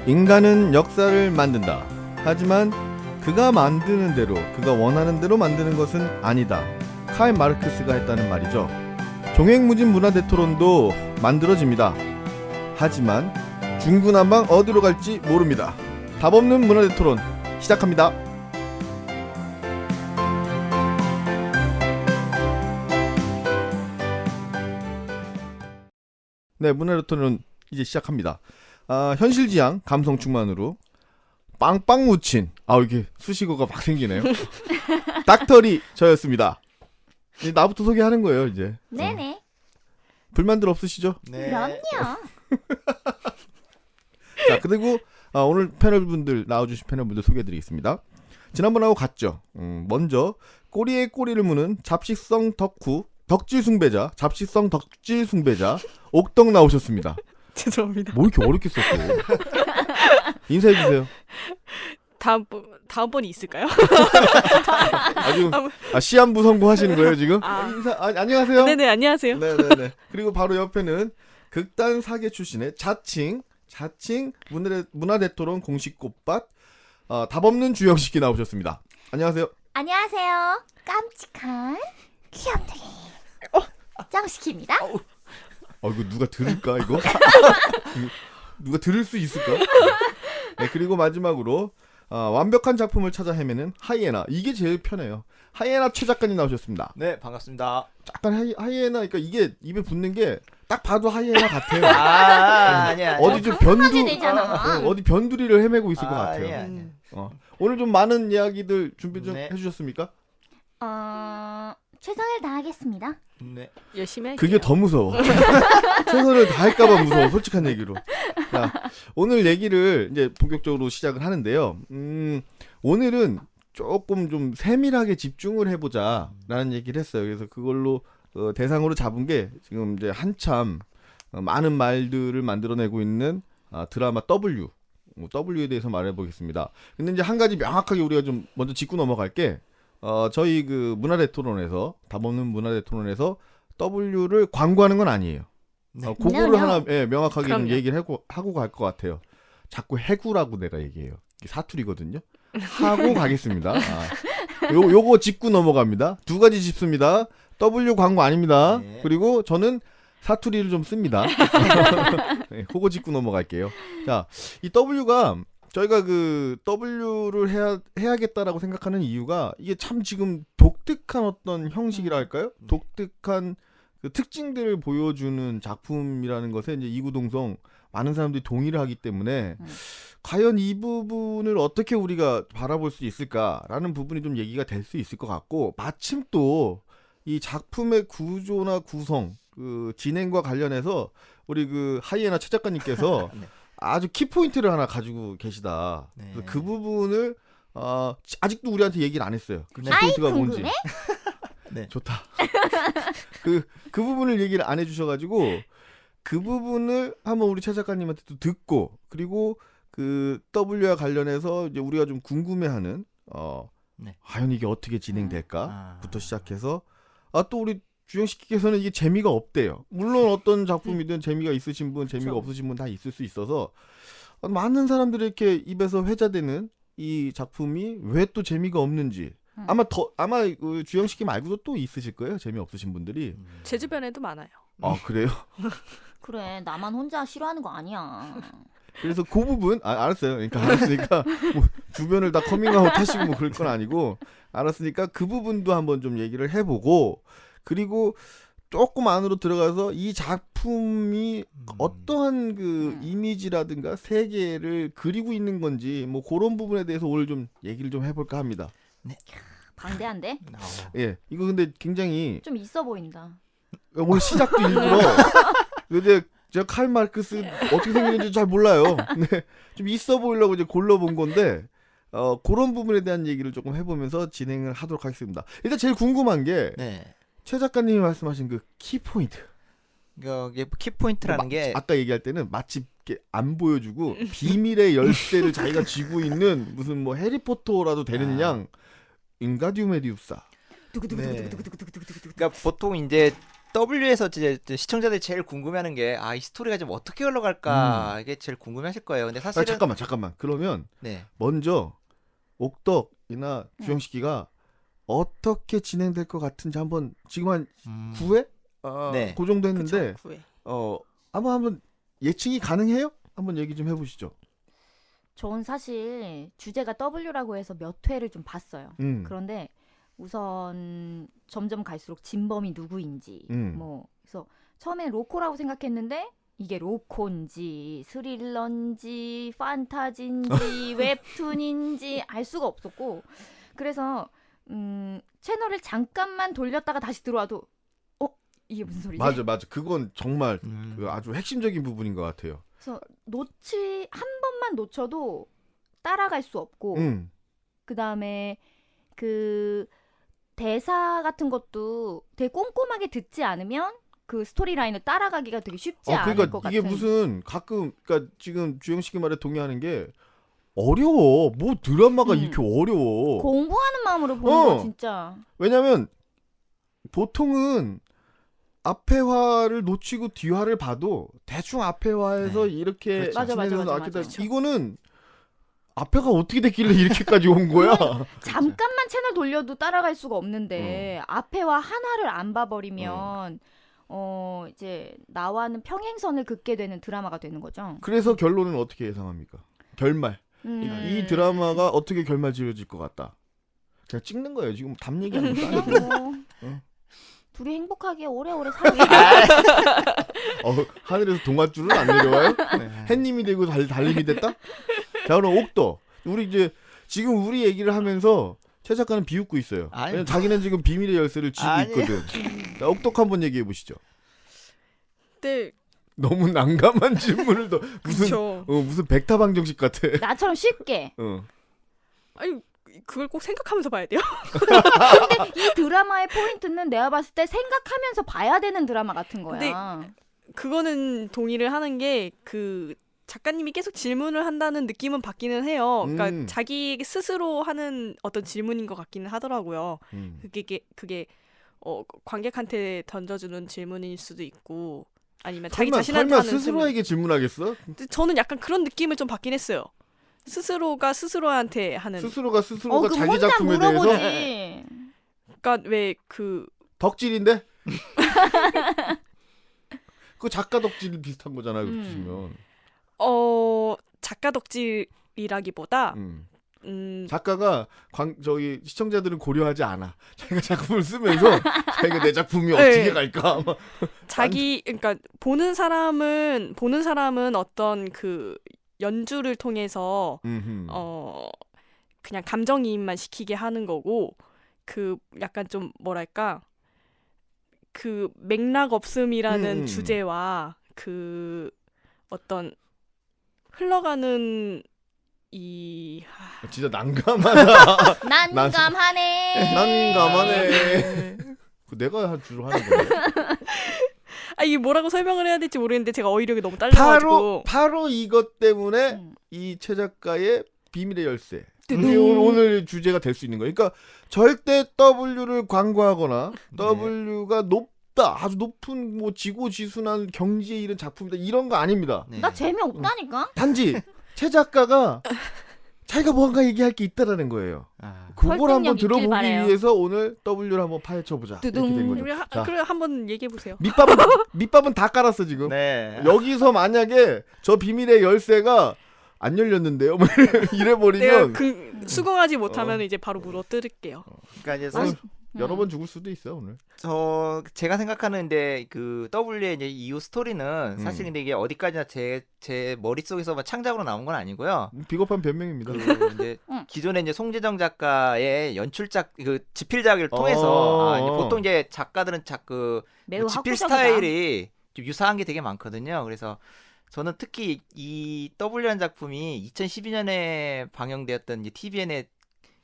인간은 역사를 만든다. 하지만 그가 만드는 대로, 그가 원하는 대로 만드는 것은 아니다. 칼 마르크스가 했다는 말이죠. 종횡무진 문화대토론도 만들어집니다. 하지만 중구난방 어디로 갈지 모릅니다. 답없는 문화대토론 시작합니다. 네, 문화대토론 이제 시작합니다. 현실지향 감성 충만으로 빵빵 묻힌 이게 수식어가 막 생기네요. 닥터리 저였습니다. 이제 나부터 소개하는 거예요 이제. 네네. 불만들 없으시죠? 네. 그럼요. 자, 그리고 오늘 패널분들 나와주신 패널분들 소개해드리겠습니다. 지난번하고 같죠. 먼저 꼬리에 꼬리를 무는 잡식성 덕질 숭배자 옥덕 나오셨습니다. 죄송합니다. 뭐 이렇게 어렵게 썼어? 인사해주세요. 다음번이 있을까요? 지금 시한부 선고하시는 거예요 지금? 안녕하세요. 네네, 안녕하세요. 네네네. 그리고 바로 옆에는 극단 사계 출신의 자칭 문화대토론 공식 꽃밭 답없는 주영식이 나오셨습니다. 안녕하세요. 안녕하세요. 깜찍한 귀염둥이 짱시키입니다. 이거 누가 들을까 이거? 누가 들을 수 있을까? 네, 그리고 마지막으로 완벽한 작품을 찾아 헤매는 하이에나. 이게 제일 편해요. 하이에나 최 작가님 나오셨습니다. 네, 반갑습니다. 약간 하이에나, 그러니까 이게 입에 붙는 게 딱 봐도 하이에나 같아요. 아니야. 어디 좀 강아지 되잖아. 어디 변두리를 헤매고 있을 것 같아요. 아니야. 오늘 좀 많은 이야기들 준비 좀 네. 해주셨습니까? 최선을 다하겠습니다. 네. 열심히 할게요. 그게 더 무서워. 최선을 다할까봐 무서워. 솔직한 얘기로. 자, 오늘 얘기를 이제 본격적으로 시작을 하는데요. 오늘은 조금 좀 세밀하게 집중을 해보자라는 얘기를 했어요. 그래서 그걸로 대상으로 잡은 게 지금 이제 한참 많은 말들을 만들어내고 있는 드라마 W에 대해서 말해보겠습니다. 근데 이제 한 가지 명확하게 우리가 좀 먼저 짚고 넘어갈 게 저희 그 문화대토론에서 답없는 문화대토론에서 W를 광고하는 건 아니에요. 네. 그거를 No. 하나 명확하게 좀 그럼요. 얘기를 하고 갈 것 같아요. 자꾸 해구라고 내가 얘기해요. 이게 사투리거든요. 하고 가겠습니다. 요거 짚고 넘어갑니다. 두 가지 짚습니다. W 광고 아닙니다. 네. 그리고 저는 사투리를 좀 씁니다. 네, 그거 짚고 넘어갈게요. 자, 이 W가 저희가 그 W를 해야겠다라고 생각하는 이유가 이게 참 지금 독특한 어떤 형식이랄까요? 독특한 그 특징들을 보여주는 작품이라는 것에 이제 이구동성 많은 사람들이 동의를 하기 때문에 과연 이 부분을 어떻게 우리가 바라볼 수 있을까라는 부분이 좀 얘기가 될 수 있을 것 같고, 마침 또 이 작품의 구조나 구성, 그 진행과 관련해서 우리 그 하이에나 최 작가님께서 네. 아주 키포인트를 하나 가지고 계시다. 네. 그래서 그 부분을 아직도 우리한테 얘기를 안 했어요. 그 네. 키포인트가 뭔지. 궁금해? 네. 좋다. 그 부분을 얘기를 안 해주셔가지고 그 부분을 한번 우리 최 작가님한테도 듣고, 그리고 그 W와 관련해서 이제 우리가 좀 궁금해하는 네. 과연 이게 어떻게 진행될까부터 아. 시작해서 또 우리 주영식께서는 이게 재미가 없대요. 물론 어떤 작품이든 재미가 있으신 분, 재미가 그렇죠. 없으신 분 다 있을 수 있어서 많은 사람들이 이렇게 입에서 회자되는 이 작품이 왜 또 재미가 없는지 아마 그 주영식님 말고도 또 있으실 거예요. 재미없으신 분들이. 제 주변에도 많아요. 그래요? 그래, 나만 혼자 싫어하는 거 아니야. 그래서 그 부분 알았어요. 그러니까 알았으니까 뭐 주변을 다 커밍아웃 하시고 뭐 그럴 건 아니고, 알았으니까 그 부분도 한번 좀 얘기를 해보고, 그리고 조금 안으로 들어가서 이 작품이 어떠한 그 이미지라든가 세계를 그리고 있는 건지 뭐 그런 부분에 대해서 오늘 좀 얘기를 좀 해볼까 합니다. 방대한데? 예, 이거 근데 굉장히 좀 있어 보인다. 오늘 시작도 일부러 근데 제가 칼 마르크스 어떻게 생겼는지 잘 몰라요. 근데 좀 있어 보이려고 이제 골라본 건데 그런 부분에 대한 얘기를 조금 해보면서 진행을 하도록 하겠습니다. 일단 제일 궁금한 게 최 네. 작가님이 말씀하신 그 키포인트. 이게 키포인트라는 게 아까 얘기할 때는 마치 이렇게 안 보여주고 비밀의 열쇠를 자기가 쥐고 있는 무슨 뭐 해리포터라도 되는 양 윙가디움 메디우사. 네. 그러니까 보통 이제 W에서 이제 시청자들이 제일 궁금해하는 게 이 스토리가 좀 어떻게 흘러갈까 이게 제일 궁금해하실 거예요. 근데 사실은 잠깐만. 그러면 네. 먼저 옥덕이나 주영식이가 어떻게 진행될 것 같은지 한번 지금 한 9회? 네. 그 정도 했는데 그쵸, 9회. 한번 예측이 가능해요? 한번 얘기 좀 해보시죠. 전 사실 주제가 W라고 해서 몇 회를 좀 봤어요. 그런데 우선 점점 갈수록 진범이 누구인지 뭐 그래서 처음엔 로코라고 생각했는데 이게 로코인지 스릴러인지 판타지인지 웹툰인지 알 수가 없었고 그래서 채널을 잠깐만 돌렸다가 다시 들어와도 이게 무슨 소리지? 맞아. 그건 정말 그 아주 핵심적인 부분인 것 같아요. 그래서 한 번만 놓쳐도 따라갈 수 없고 그 다음에 그 대사 같은 것도 되게 꼼꼼하게 듣지 않으면 그 스토리라인을 따라가기가 되게 쉽지 않을 그러니까 것 이게 같은. 무슨 가끔 그러니까 지금 주영식이 말에 동의하는 게 어려워. 뭐 드라마가 이렇게 어려워. 공부하는 마음으로 보는 거 진짜. 왜냐면 보통은 앞에화를 놓치고 뒤화를 봐도 대충 앞에화에서 이렇게 맞아. 진행해서 나왔기 때문에 이거는 앞에가 어떻게 됐길래 이렇게까지 온 거야? 잠깐만 채널 돌려도 따라갈 수가 없는데 앞에와 하나를 안 봐버리면 이제 나와는 평행선을 긋게 되는 드라마가 되는 거죠. 그래서 결론은 어떻게 예상합니까? 결말. 이 드라마가 어떻게 결말 지어질 것 같다. 그냥 찍는 거예요. 지금 답 얘기하는 것도 아니고. 둘이 행복하게 오래오래 살고 하늘에서 동아줄은 안 내려와요? 햇님이 되고 달님이 됐다? 자, 그럼 옥도. 우리 이제 지금 우리 얘기를 하면서 최 작가는 비웃고 있어요. 왜냐면 자기는 지금 비밀의 열쇠를 쥐고 있거든. 자, 옥독 한번 얘기해 보시죠. 네. 너무 난감한 질문을 무슨 백타방정식 같아. 나처럼 쉽게. 아니 그걸 꼭 생각하면서 봐야 돼요. 근데 이 드라마의 포인트는 내가 봤을 때 생각하면서 봐야 되는 드라마 같은 거야. 그거는 동의를 하는 게 그 작가님이 계속 질문을 한다는 느낌은 받기는 해요. 그러니까 자기 스스로 하는 어떤 질문인 것 같기는 하더라고요. 그게 관객한테 던져주는 질문일 수도 있고 아니면 자기 자신한테 하는 스스로에게 질문하겠어? 저는 약간 그런 느낌을 좀 받긴 했어요. 스스로가 스스로한테 하는 스스로가 그럼 자기 혼자 작품에 물어보지. 대해서 그러니까 왜 그 덕질인데? 그 작가 덕질 비슷한 거잖아요. 그렇게 치면. 작가 덕질이라기보다 작가가 저기 시청자들은 고려하지 않아. 자기가 작품을 쓰면서 자기가 내 작품이 어떻게 갈까? 그러니까 보는 사람은 어떤 그 연주를 통해서 그냥 감정이입만 시키게 하는 거고 그 약간 좀 뭐랄까 그 맥락 없음이라는 주제와 그 어떤 흘러가는 진짜 난감하다. 난감하네. 난감하네. 내가 주로 하는 거야. 이게 뭐라고 설명을 해야 될지 모르겠는데 제가 어휘력이 너무 딸려가지고 바로 이것 때문에 이 최 작가의 비밀의 열쇠. 이게 오늘 주제가 될 수 있는 거예요. 그러니까 절대 W를 광고하거나 W가 아주 높은 뭐 지고지순한 경지에 이른 작품이다 이런 거 아닙니다. 나 재미없다니까. 단지 최 작가가 자기가 뭔가 얘기할 게 있다라는 거예요. 그걸 한번 들어보기 위해서 오늘 W를 한번 파헤쳐보자. 이렇게 된 거죠. 그래 한번 얘기해 보세요. 밑밥은 다 깔았어 지금. 네. 여기서 만약에 저 비밀의 열쇠가 안 열렸는데요. 뭐 이래 버리면 내가 수긍하지 못하면 이제 바로 물어뜯을게요. 그러니까 이제 여러 번 죽을 수도 있어요 오늘. 제가 생각하는데 그 W의 이제 이후 스토리는 사실 근데 이게 어디까지나 제 머릿속에서만 창작으로 나온 건 아니고요. 비겁한 변명입니다. 이제 기존에 이제 송재정 작가의 연출작 그 집필작을 통해서 이제 보통 이제 작가들은 매우 집필 학구적이다. 스타일이 좀 유사한 게 되게 많거든요. 그래서 저는 특히 이 W라는 작품이 2012년에 방영되었던 이제 TVN의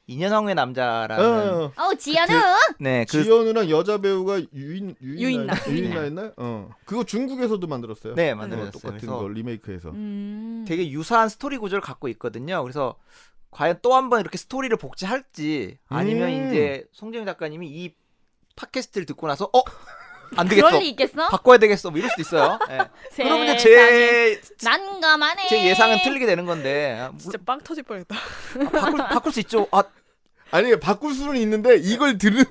2년왕의 남자라는 지연우. 지연우랑 여자 배우가 유인나 했나요? 그거 중국에서도 만들었어요. 네, 만들었어요. 똑같은 거 리메이크해서. 되게 유사한 스토리 구조를 갖고 있거든요. 그래서 과연 또 한 번 이렇게 스토리를 복제할지 아니면 이제 송재영 작가님이 이 팟캐스트를 듣고 나서 안 되겠어. 그럴 리 있겠어? 바꿔야 되겠어. 뭐 이럴 수도 있어요. 예. 그러면 이제 세상에. 제 난감하네. 예상은 틀리게 되는 건데 진짜 빵 터질 뻔했다. 바꿀 수 있죠. 아, 아니 바꿀 수는 있는데 이걸 들으면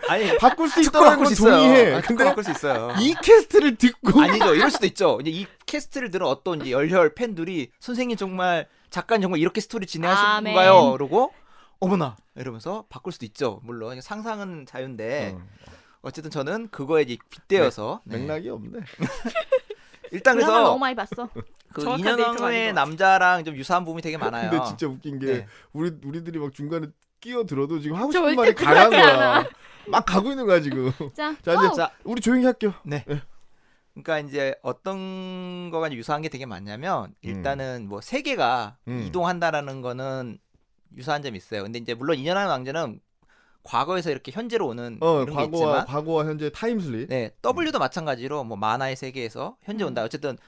아니 바꿀 수 축구 있다는 바꿀 건 수 있어요. 동의해. 축구 근데 바꿀 수 있어요. 이 캐스트를 듣고 아니죠. 이럴 수도 있죠. 이제 이 캐스트를 들은 어떤 이제 열혈 팬들이 선생님 정말 작가님 정말 이렇게 스토리 진행하신 아멘. 건가요? 그러고 어머나 이러면서 바꿀 수도 있죠. 물론 상상은 자유인데 어쨌든 저는 그거에 이제 빗대어서 네. 맥락이 없네. 일단 드라마 그래서 너무 많이 봤어. 그 정확한 데이터가 아닌 것 인연왕의 같아. 남자랑 좀 유사한 부분이 되게 많아요. 근데 진짜 웃긴 게 네. 우리들이 막 중간에 끼어들어도 지금 하고 절대 싶은 말이 가는 그러지 거야. 않아. 막 가고 있는 거야 지금. 자, 자 이제 자, 우리 조용히 할게요. 네. 그러니까 이제 어떤 거가 유사한 게 되게 많냐면 일단은 뭐 세계가 이동한다라는 거는 유사한 점이 있어요. 근데 이제 물론 인연왕의 왕자는 과거에서 이렇게 현재로 오는 이런 게 있지만 과거와 현재 타임슬립. 네, W도 마찬가지로 뭐 만화의 세계에서 현재 온다. 어쨌든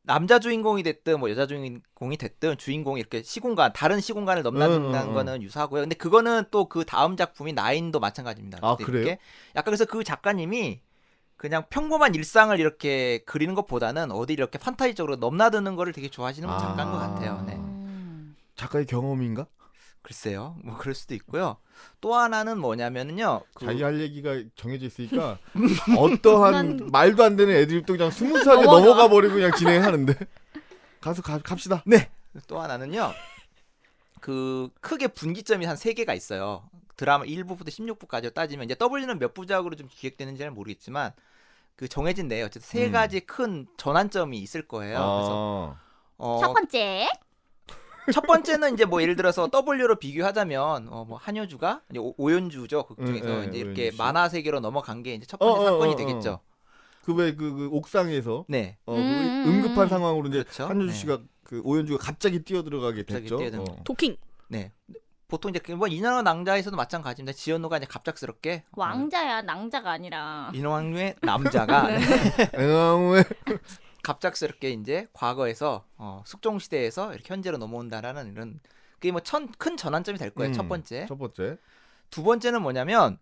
남자 주인공이 됐든 뭐 여자 주인공이 됐든 주인공이 이렇게 시공간 다른 시공간을 넘나든다는 거는 유사하고요. 근데 그거는 또 그 다음 작품인 나인도 마찬가지입니다. 아, 이렇게 그래요? 약간 그래서 그 작가님이 그냥 평범한 일상을 이렇게 그리는 것보다는 어디 이렇게 판타지적으로 넘나드는 거를 되게 좋아하시는 작가인 것 같아요. 네. 작가의 경험인가? 글쎄요, 뭐 그럴 수도 있고요. 또 하나는 뭐냐면은요, 자기 할 얘기가 정해져 있으니까 어떠한 난- 말도 안 되는 애드립도 그냥 스무스하게 넘어가. 넘어가 버리고 그냥 진행하는데 갑시다. 네. 또 하나는요. 그 크게 분기점이 한 3개가 있어요. 드라마 1부부터 16부까지 따지면 이제 W는 몇 부작으로 좀 기획되는지 잘 모르겠지만 그 정해진 내에 어쨌든 3가지 큰 전환점이 있을 거예요. 그래서 첫 번째. 첫 번째는 이제 뭐 예를 들어서 W로 비교하자면 뭐 한효주가 이제 오연주죠. 극 중에서 네, 이제 이렇게 오연주 씨. 만화 세계로 넘어간 게 이제 첫 번째 사건이 되겠죠. 그 옥상에서 네. 그 응급한 상황으로 이제 그렇죠. 한효주 네. 씨가 그 오연주가 갑자기 뛰어들어가게 갑자기 됐죠. 뛰어드는 도킹. 네. 보통 이제 뭐 인어왕 낭자에서도 마찬가지입니다. 지연호가 이제 갑작스럽게 왕자야, 낭자가 아니라. 인어왕의 남자가 왜? 갑작스럽게 이제 과거에서 숙종 시대에서 이렇게 현재로 넘어온다라는 이런 그게 뭐 큰 전환점이 될 거예요. 첫 번째. 첫 번째. 두 번째는 뭐냐면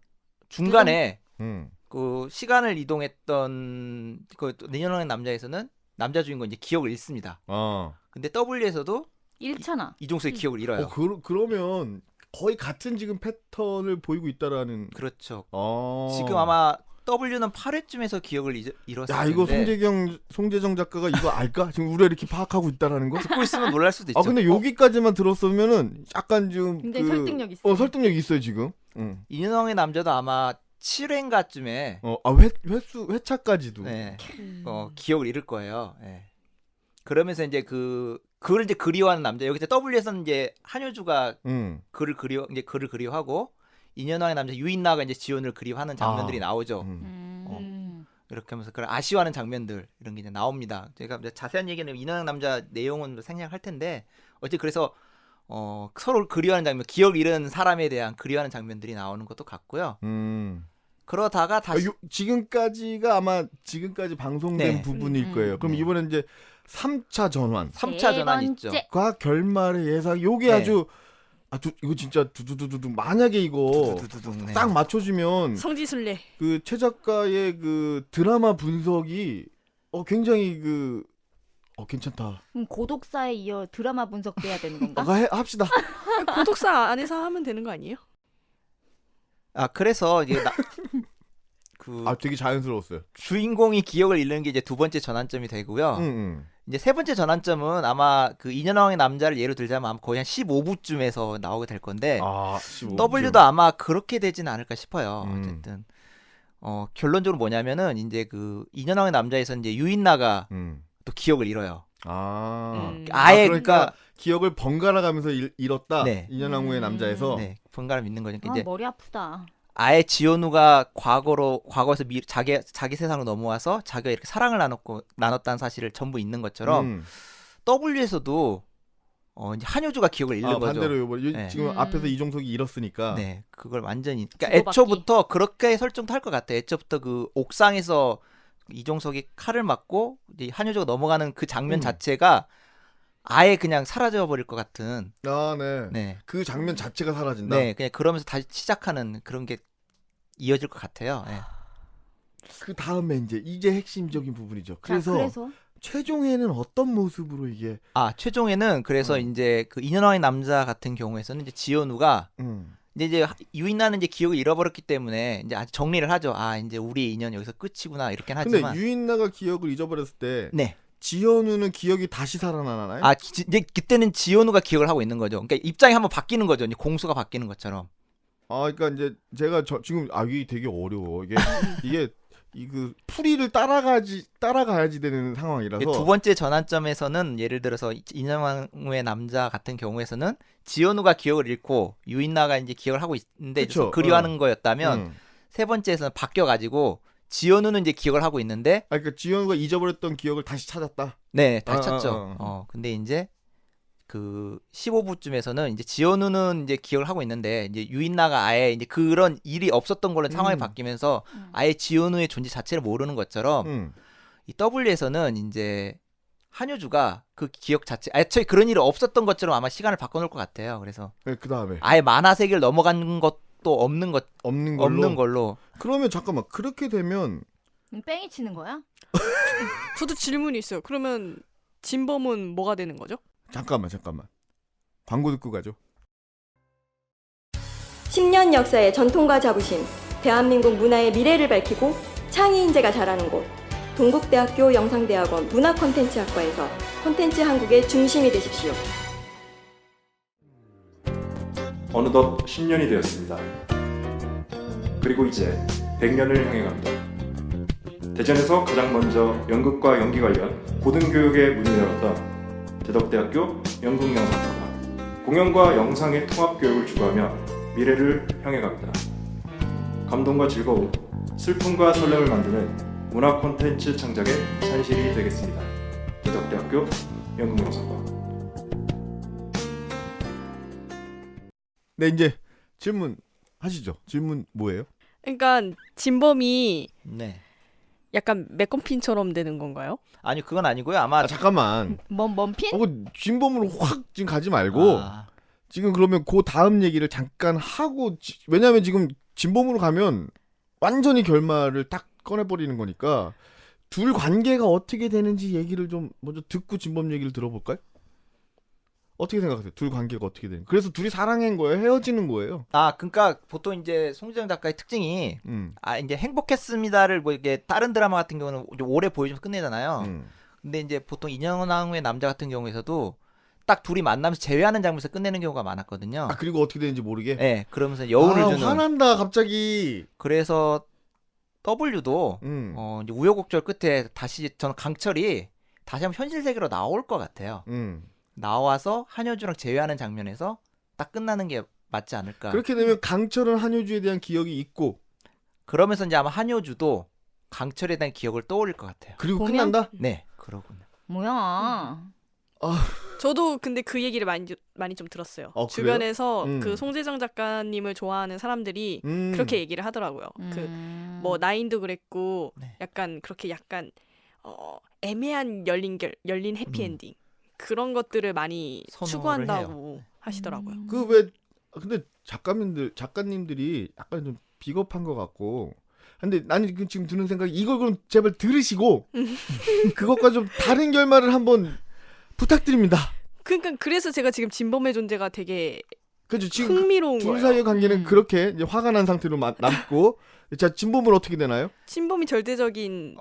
중간에 음. 그 시간을 이동했던 그 인어왕의 남자에서는 남자 주인공 이제 기억을 잃습니다. 근데 W에서도 잃잖아. 이종석의 기억을 잃어요. 그러면 거의 같은 지금 패턴을 보이고 있다라는. 그렇죠. 어. 지금 아마 W는 8회쯤에서 기억을 잃었을 야 이거 텐데 송재정 작가가 이거 알까? 지금 우리가 이렇게 파악하고 있다라는 거? 듣고 있으면 놀랄 수도 있죠. 근데 여기까지만 들었으면은 약간 지금 굉장히 설득력 있어. 설득력 있어요 지금. 인어왕의 남자도 아마 7회인가쯤에 회차까지도. 네, 기억을 잃을 거예요. 네. 그러면서 이제 그걸 이제 그리워하는 남자. 여기 이제 W에서는 이제 한효주가 글을 그리워하고 인연왕의 남자 유인나가 이제 지연을 그리워하는 장면들이 나오죠. 이렇게 하면서 그런 아쉬워하는 장면들 이런 게 이제 나옵니다. 제가 이제 자세한 얘기는 인연왕 남자 내용은 생략할 텐데 어쨌든 그래서 서로 그리워하는 장면, 기억 잃은 사람에 대한 그리워하는 장면들이 나오는 것도 같고요. 그러다가 다시 지금까지가 아마 지금까지 방송된 네. 부분일 거예요. 그럼 네. 이번엔 이제 3차 전환. 3차 전환 세 있죠. 번째. 과 결말의 예상. 요게 네. 아주 이거 진짜 두두두두 만약에 이거 두두두둥, 네. 딱 맞춰주면 성지순례. 그 최 작가의 그 드라마 분석이 굉장히 괜찮다. 고독사에 이어 드라마 분석돼야 되는 건가? 합시다. 고독사 안에서 하면 되는 거 아니에요? 그래서 이게 되게 자연스러웠어요. 주인공이 기억을 잃는 게 이제 두 번째 전환점이 되고요. 이제 세 번째 전환점은 아마 그 인연왕의 남자를 예로 들자면 아마 거의 한 15부쯤에서 나오게 될 건데 15부. W도 아마 그렇게 되지는 않을까 싶어요. 어쨌든 결론적으로 뭐냐면은 이제 그 인연왕의 남자에서 이제 유인나가 또 기억을 잃어요. 아예 그러니까 기억을 번갈아 가면서 잃었다. 네. 인연왕후의 남자에서. 네, 번갈아 믿는 거죠. 이제 머리 아프다. 아예 지연우가 과거에서 자기 세상으로 넘어와서 자기가 이렇게 사랑을 나눴다는 사실을 전부 잊는 것처럼 W에서도 이제 한효주가 기억을 잃는 거죠. 반대로 네. 지금 앞에서 이종석이 잃었으니까. 네, 그걸 완전히 주고받기. 그러니까 애초부터 그렇게 설정도 할 것 같아요. 애초부터 그 옥상에서 이종석이 칼을 맞고 이제 한효주가 넘어가는 그 장면 자체가 아예 그냥 사라져 버릴 것 같은. 네. 네. 그 장면 자체가 사라진다. 네, 그냥 그러면서 다시 시작하는 그런 게 이어질 것 같아요. 네. 그 다음에 이제 핵심적인 부분이죠. 자, 그래서 최종에는 어떤 모습으로 이게 최종에는 그래서 이제 그 인연왕의 남자 같은 경우에서는 이제 지연우가 이제 유인나는 이제 기억을 잃어버렸기 때문에 이제 아주 정리를 하죠. 이제 우리 인연 여기서 끝이구나 이렇게 근데 하지만. 유인나가 기억을 잊어버렸을 때 네. 지연우는 기억이 다시 살아나나요? 이제 그때는 지연우가 기억을 하고 있는 거죠. 그러니까 입장이 한번 바뀌는 거죠. 이제 공수가 바뀌는 것처럼. 그러니까 이제 제가 지금 이게 되게 어려워. 이게 그 풀이를 따라가야지 되는 상황이라서. 두 번째 전환점에서는 예를 들어서 인연왕의 남자 같은 경우에서는 지연우가 기억을 잃고 유인나가 이제 기억을 하고 있는데 그쵸, 그리워하는 거였다면 세 번째에서는 바뀌어가지고 지연우는 이제 기억을 하고 있는데. 그러니까 지연우가 잊어버렸던 기억을 다시 찾았다. 네, 다시 찾죠. 근데 이제 그 15부쯤에서는 이제 지연우는 이제 기억을 하고 있는데 이제 유인나가 아예 이제 그런 일이 없었던 걸로 상황이 바뀌면서 아예 지연우의 존재 자체를 모르는 것처럼 이 W에서는 이제 한효주가 그 기억 자체 애초에 그런 일이 없었던 것처럼 아마 시간을 바꿔놓을 것 같아요. 그래서 그 다음에 아예 만화 세계를 넘어간 것도 없는 걸로. 그러면 잠깐만 그렇게 되면 뺑이 치는 거야? 저도 질문이 있어요. 그러면 진범은 뭐가 되는 거죠? 잠깐만 광고 듣고 가죠. 10년 역사의 전통과 자부심, 대한민국 문화의 미래를 밝히고 창의 인재가 자라는 곳 동국대학교 영상대학원 문화콘텐츠학과에서 콘텐츠 한국의 중심이 되십시오. 어느덧 10년이 되었습니다. 그리고 이제 100년을 향해 갑니다. 대전에서 가장 먼저 연극과 연기 관련 고등교육의 문을 열었던 대덕대학교 연극영상학과, 공연과 영상의 통합교육을 추구하며 미래를 향해 갑니다. 감동과 즐거움, 슬픔과 설렘을 만드는 문화 콘텐츠 창작의 산실이 되겠습니다. 대덕대학교 연극영상학과. 네, 이제 질문 하시죠. 질문 뭐예요? 그러니까 진범이 네. 약간 메건핀처럼 되는 건가요? 아니 그건 아니고요. 아마 잠깐만. 뭔 핀? 진범으로 확 지금 가지 말고 지금 그러면 그 다음 얘기를 잠깐 하고 왜냐하면 지금 진범으로 가면 완전히 결말을 딱 꺼내버리는 거니까 둘 관계가 어떻게 되는지 얘기를 좀 먼저 듣고 진범 얘기를 들어볼까요? 어떻게 생각하세요? 둘 관계가 어떻게 되는? 그래서 둘이 사랑한 거예요? 헤어지는 거예요? 그러니까 보통 이제 송지영 작가의 특징이 이제 행복했습니다를 뭐 이게 다른 드라마 같은 경우는 오래 보여주면서 끝내잖아요. 근데 이제 보통 인연왕의 남자 같은 경우에서도 딱 둘이 만나면서 재회하는 장면에서 끝내는 경우가 많았거든요. 그리고 어떻게 되는지 모르게? 네, 그러면서 여운을 주는. 화난다 갑자기. 그래서 W도 이제 우여곡절 끝에 다시 저는 강철이 다시 한번 현실 세계로 나올 것 같아요. 나와서 한효주랑 재회하는 장면에서 딱 끝나는 게 맞지 않을까. 그렇게 되면 강철은 한효주에 대한 기억이 있고 그러면서 이제 아마 한효주도 강철에 대한 기억을 떠올릴 것 같아요. 그리고 보면? 끝난다? 네, 그러군요. 뭐야? 저도 근데 그 얘기를 많이 좀 들었어요. 그래요? 주변에서 그 송재정 작가님을 좋아하는 사람들이 그렇게 얘기를 하더라고요. 뭐 나인도 그랬고 네. 약간 그렇게 약간 애매한 열린 해피엔딩 그런 것들을 많이 선호를 추구한다고 해요. 하시더라고요. 근데 작가님들이 약간 좀 비겁한 것 같고. 근데 나는 지금 드는 생각이 이걸 그럼 제발 들으시고 그것과 좀 다른 결말을 한번 부탁드립니다. 그러니까 그래서 제가 지금 진범의 존재가 되게 그죠? 지금 흥미로운 둘 거예요. 사이의 관계는 그렇게 이제 화가 난 상태로 남고. 자, 진범은 어떻게 되나요? 진범이 절대적인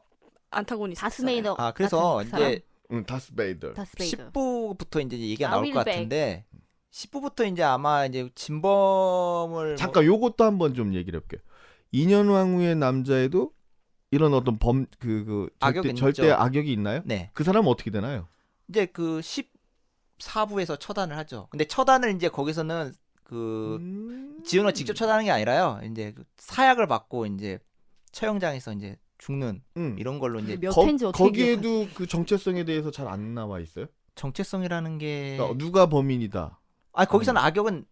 안타고니스트. 다스메이더. 그래서 같은 사람? 이제 다스베이더. 10부부터 이제 얘기가 나올 will 것 back. 같은데 10부부터 이제 아마 이제 진범을 잠깐 요것도 한번 좀 얘기를 해볼게요. 인연왕후의 남자에도 이런 어떤 악역이 절대 있죠. 악역이 있나요? 네. 그 사람은 어떻게 되나요? 이제 그 14부에서 처단을 하죠. 근데 처단을 이제 거기서는 지훈이가 직접 처단하는 게 아니라요. 이제 그 사약을 받고 이제 처형장에서 이제 죽는 이런 걸로 이제 몇 회인지 어떻게 거기에도 그 정체성에 대해서 잘 안 나와 있어요? 정체성이라는 게 그러니까 누가 범인이다. 거기서는 악역은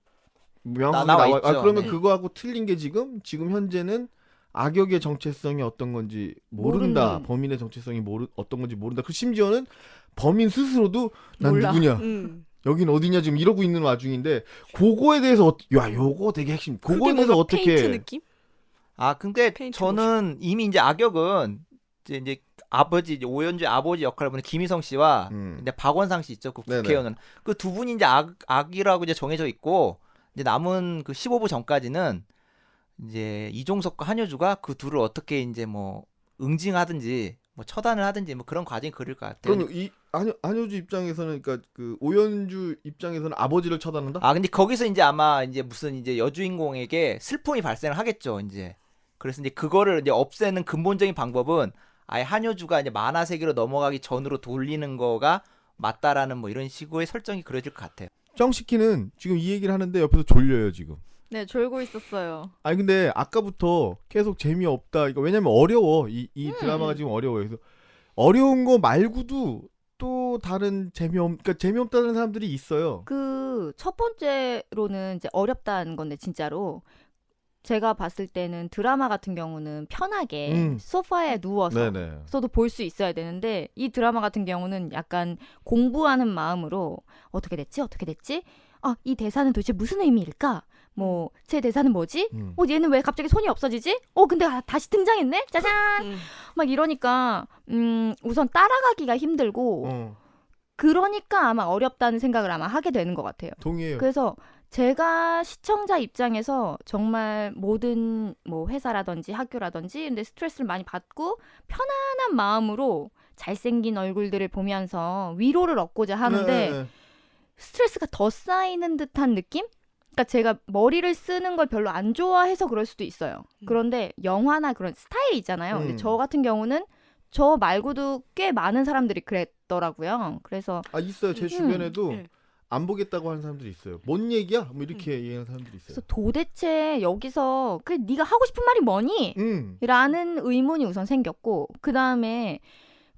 명확하게 나와 나와. 있죠. 그러면 네. 그거하고 틀린 게 지금 현재는 악역의 정체성이 어떤 건지 모른다. 모르는. 범인의 정체성이 어떤 건지 모른다. 그 심지어는 범인 스스로도 난 몰라. 누구냐? 여긴 어디냐 지금 이러고 있는 와중인데 그거에 대해서 요거 되게 핵심. 그거에 그게 대해서 뭔가 어떻게 페인트 느낌? 아 근데 페인트 저는 이미 이제 악역은 이제 아버지 이제 오연주의 아버지 역할을 보는 김희성 씨와 근데 박원상 씨 있죠 그 네네. 국회의원은 그 두 분이 이제 악이라고 이제 정해져 있고 이제 남은 그 15부 전까지는 이제 이종석과 한효주가 그 둘을 어떻게 이제 뭐 응징하든지 뭐 처단을 하든지 뭐 그런 과정이 그릴 것 같아요. 그럼 이 한효주 입장에서는 그러니까 그 오연주 입장에서는 아버지를 처단한다? 아 근데 거기서 이제 아마 이제 무슨 이제 여주인공에게 슬픔이 발생을 하겠죠 이제. 그래서 이제 그거를 이제 없애는 근본적인 방법은 아예 한효주가 이제 만화 세계로 넘어가기 전으로 돌리는 거가 맞다라는 뭐 이런 식의 설정이 그려질 것 같아요. 정시키는 지금 이 얘기를 하는데 옆에서 졸려요 지금. 네, 졸고 있었어요. 아니 근데 아까부터 계속 재미없다. 이거 왜냐면 어려워. 이 드라마가 지금 어려워요. 그래서 어려운 거 말고도 또 다른 그러니까 재미없다는 사람들이 있어요. 그 첫 번째로는 이제 어렵다는 건데 진짜로 제가 봤을 때는 드라마 같은 경우는 편하게 소파에 누워서 네네. 서도 볼 수 있어야 되는데 이 드라마 같은 경우는 약간 공부하는 마음으로 어떻게 됐지? 아, 이 대사는 도대체 무슨 의미일까? 뭐 제 대사는 뭐지? 얘는 왜 갑자기 손이 없어지지? 근데 다시 등장했네? 짜잔! 막 이러니까 우선 따라가기가 힘들고 그러니까 아마 어렵다는 생각을 아마 하게 되는 것 같아요. 동의해요. 그래서 제가 시청자 입장에서 정말 모든 뭐 회사라든지 학교라든지 근데 스트레스를 많이 받고 편안한 마음으로 잘생긴 얼굴들을 보면서 위로를 얻고자 하는데 네. 스트레스가 더 쌓이는 듯한 느낌? 그러니까 제가 머리를 쓰는 걸 별로 안 좋아해서 그럴 수도 있어요. 그런데 영화나 그런 스타일이 있잖아요. 근데 저 같은 경우는 저 말고도 꽤 많은 사람들이 그랬더라고요. 그래서 있어요. 제 주변에도 네. 안 보겠다고 하는 사람들이 있어요. 뭔 얘기야? 뭐 이렇게 얘기하는 사람들이 있어요. 그래서 도대체 여기서 네가 하고 싶은 말이 뭐니? 라는 의문이 우선 생겼고 그 다음에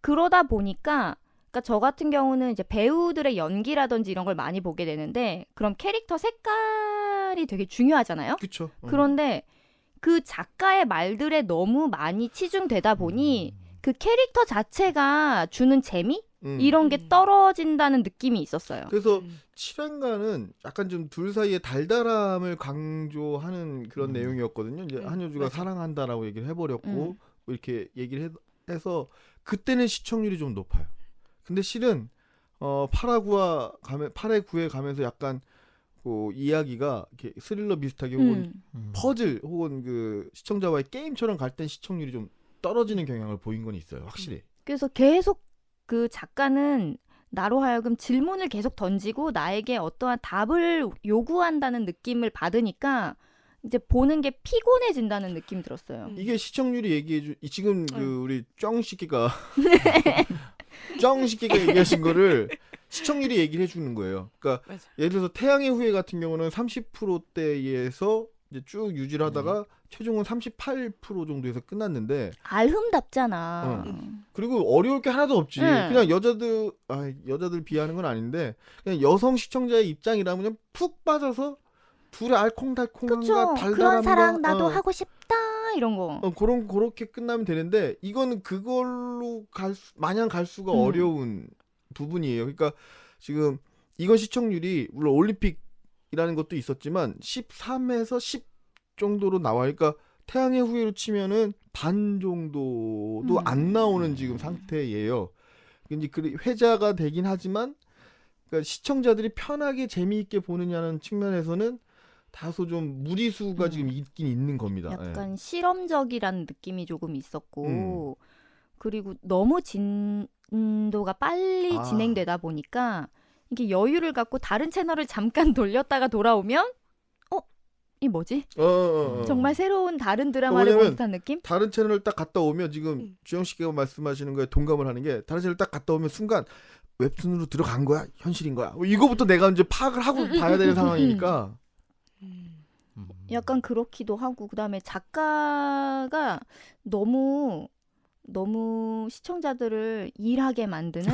그러다 보니까 그러니까 저 같은 경우는 이제 배우들의 연기라든지 이런 걸 많이 보게 되는데 그럼 캐릭터 색깔이 되게 중요하잖아요. 그렇죠. 그런데 그 작가의 말들에 너무 많이 치중되다 보니 그 캐릭터 자체가 주는 재미? 이런 게 떨어진다는 느낌이 있었어요. 그래서 7회간은 약간 좀 둘 사이의 달달함을 강조하는 그런 내용이었거든요. 이제 한효주가 맞아. 사랑한다라고 얘기를 해버렸고 이렇게 얘기를 해서 그때는 시청률이 좀 높아요. 근데 실은 8화 8회 9회 가면서 약간 그 이야기가 이렇게 스릴러 비슷하게 혹은 퍼즐 혹은 그 시청자와의 게임처럼 갈 땐 시청률이 좀 떨어지는 경향을 보인 건 있어요. 확실히. 그래서 계속 그 작가는 나로 하여금 질문을 계속 던지고 나에게 어떠한 답을 요구한다는 느낌을 받으니까 이제 보는 게 피곤해진다는 느낌 들었어요. 이게 시청률이 얘기해주 지금 그 우리 쩡시끼가 쩡시끼가 얘기하신 거를 시청률이 얘기를 해주는 거예요. 그러니까 맞아. 예를 들어서 태양의 후예 같은 경우는 30%대에서 이제 쭉 유지를 하다가 최종은 38% 정도에서 끝났는데 알흠답잖아. 그리고 어려울 게 하나도 없지. 그냥 여자들 비하는 건 아닌데 그냥 여성 시청자의 입장이라면 그냥 푹 빠져서 둘의 알콩달콩함과 그쵸. 달달함과 그런 사랑 나도 하고 싶다 이런 거. 그렇게 끝나면 되는데 이거는 그걸로 마냥 갈 수가 어려운 부분이에요. 그러니까 지금 이건 시청률이 물론 올림픽이라는 것도 있었지만 13에서 10 정도로 나와요. 그러니까 태양의 후예로 치면은 반 정도도 안 나오는 지금 상태예요. 이제 회자가 되긴 하지만 그러니까 시청자들이 편하게 재미있게 보느냐는 측면에서는 다소 좀 무리수가 지금 있긴 있는 겁니다. 약간 실험적이라는 느낌이 조금 있었고 그리고 너무 진도가 빨리 진행되다 보니까 이게 여유를 갖고 다른 채널을 잠깐 돌렸다가 돌아오면 이 뭐지? 정말 새로운 다른 드라마를 본 듯한 느낌? 다른 채널을 딱 갔다 오면 지금 주영 씨가 말씀하시는 거에 동감을 하는 게 다른 채널 딱 갔다 오면 순간 웹툰으로 들어간 거야? 현실인 거야? 이거부터 내가 이제 파악을 하고 봐야 되는 상황이니까 약간 그렇기도 하고 그다음에 작가가 너무 시청자들을 일하게 만드는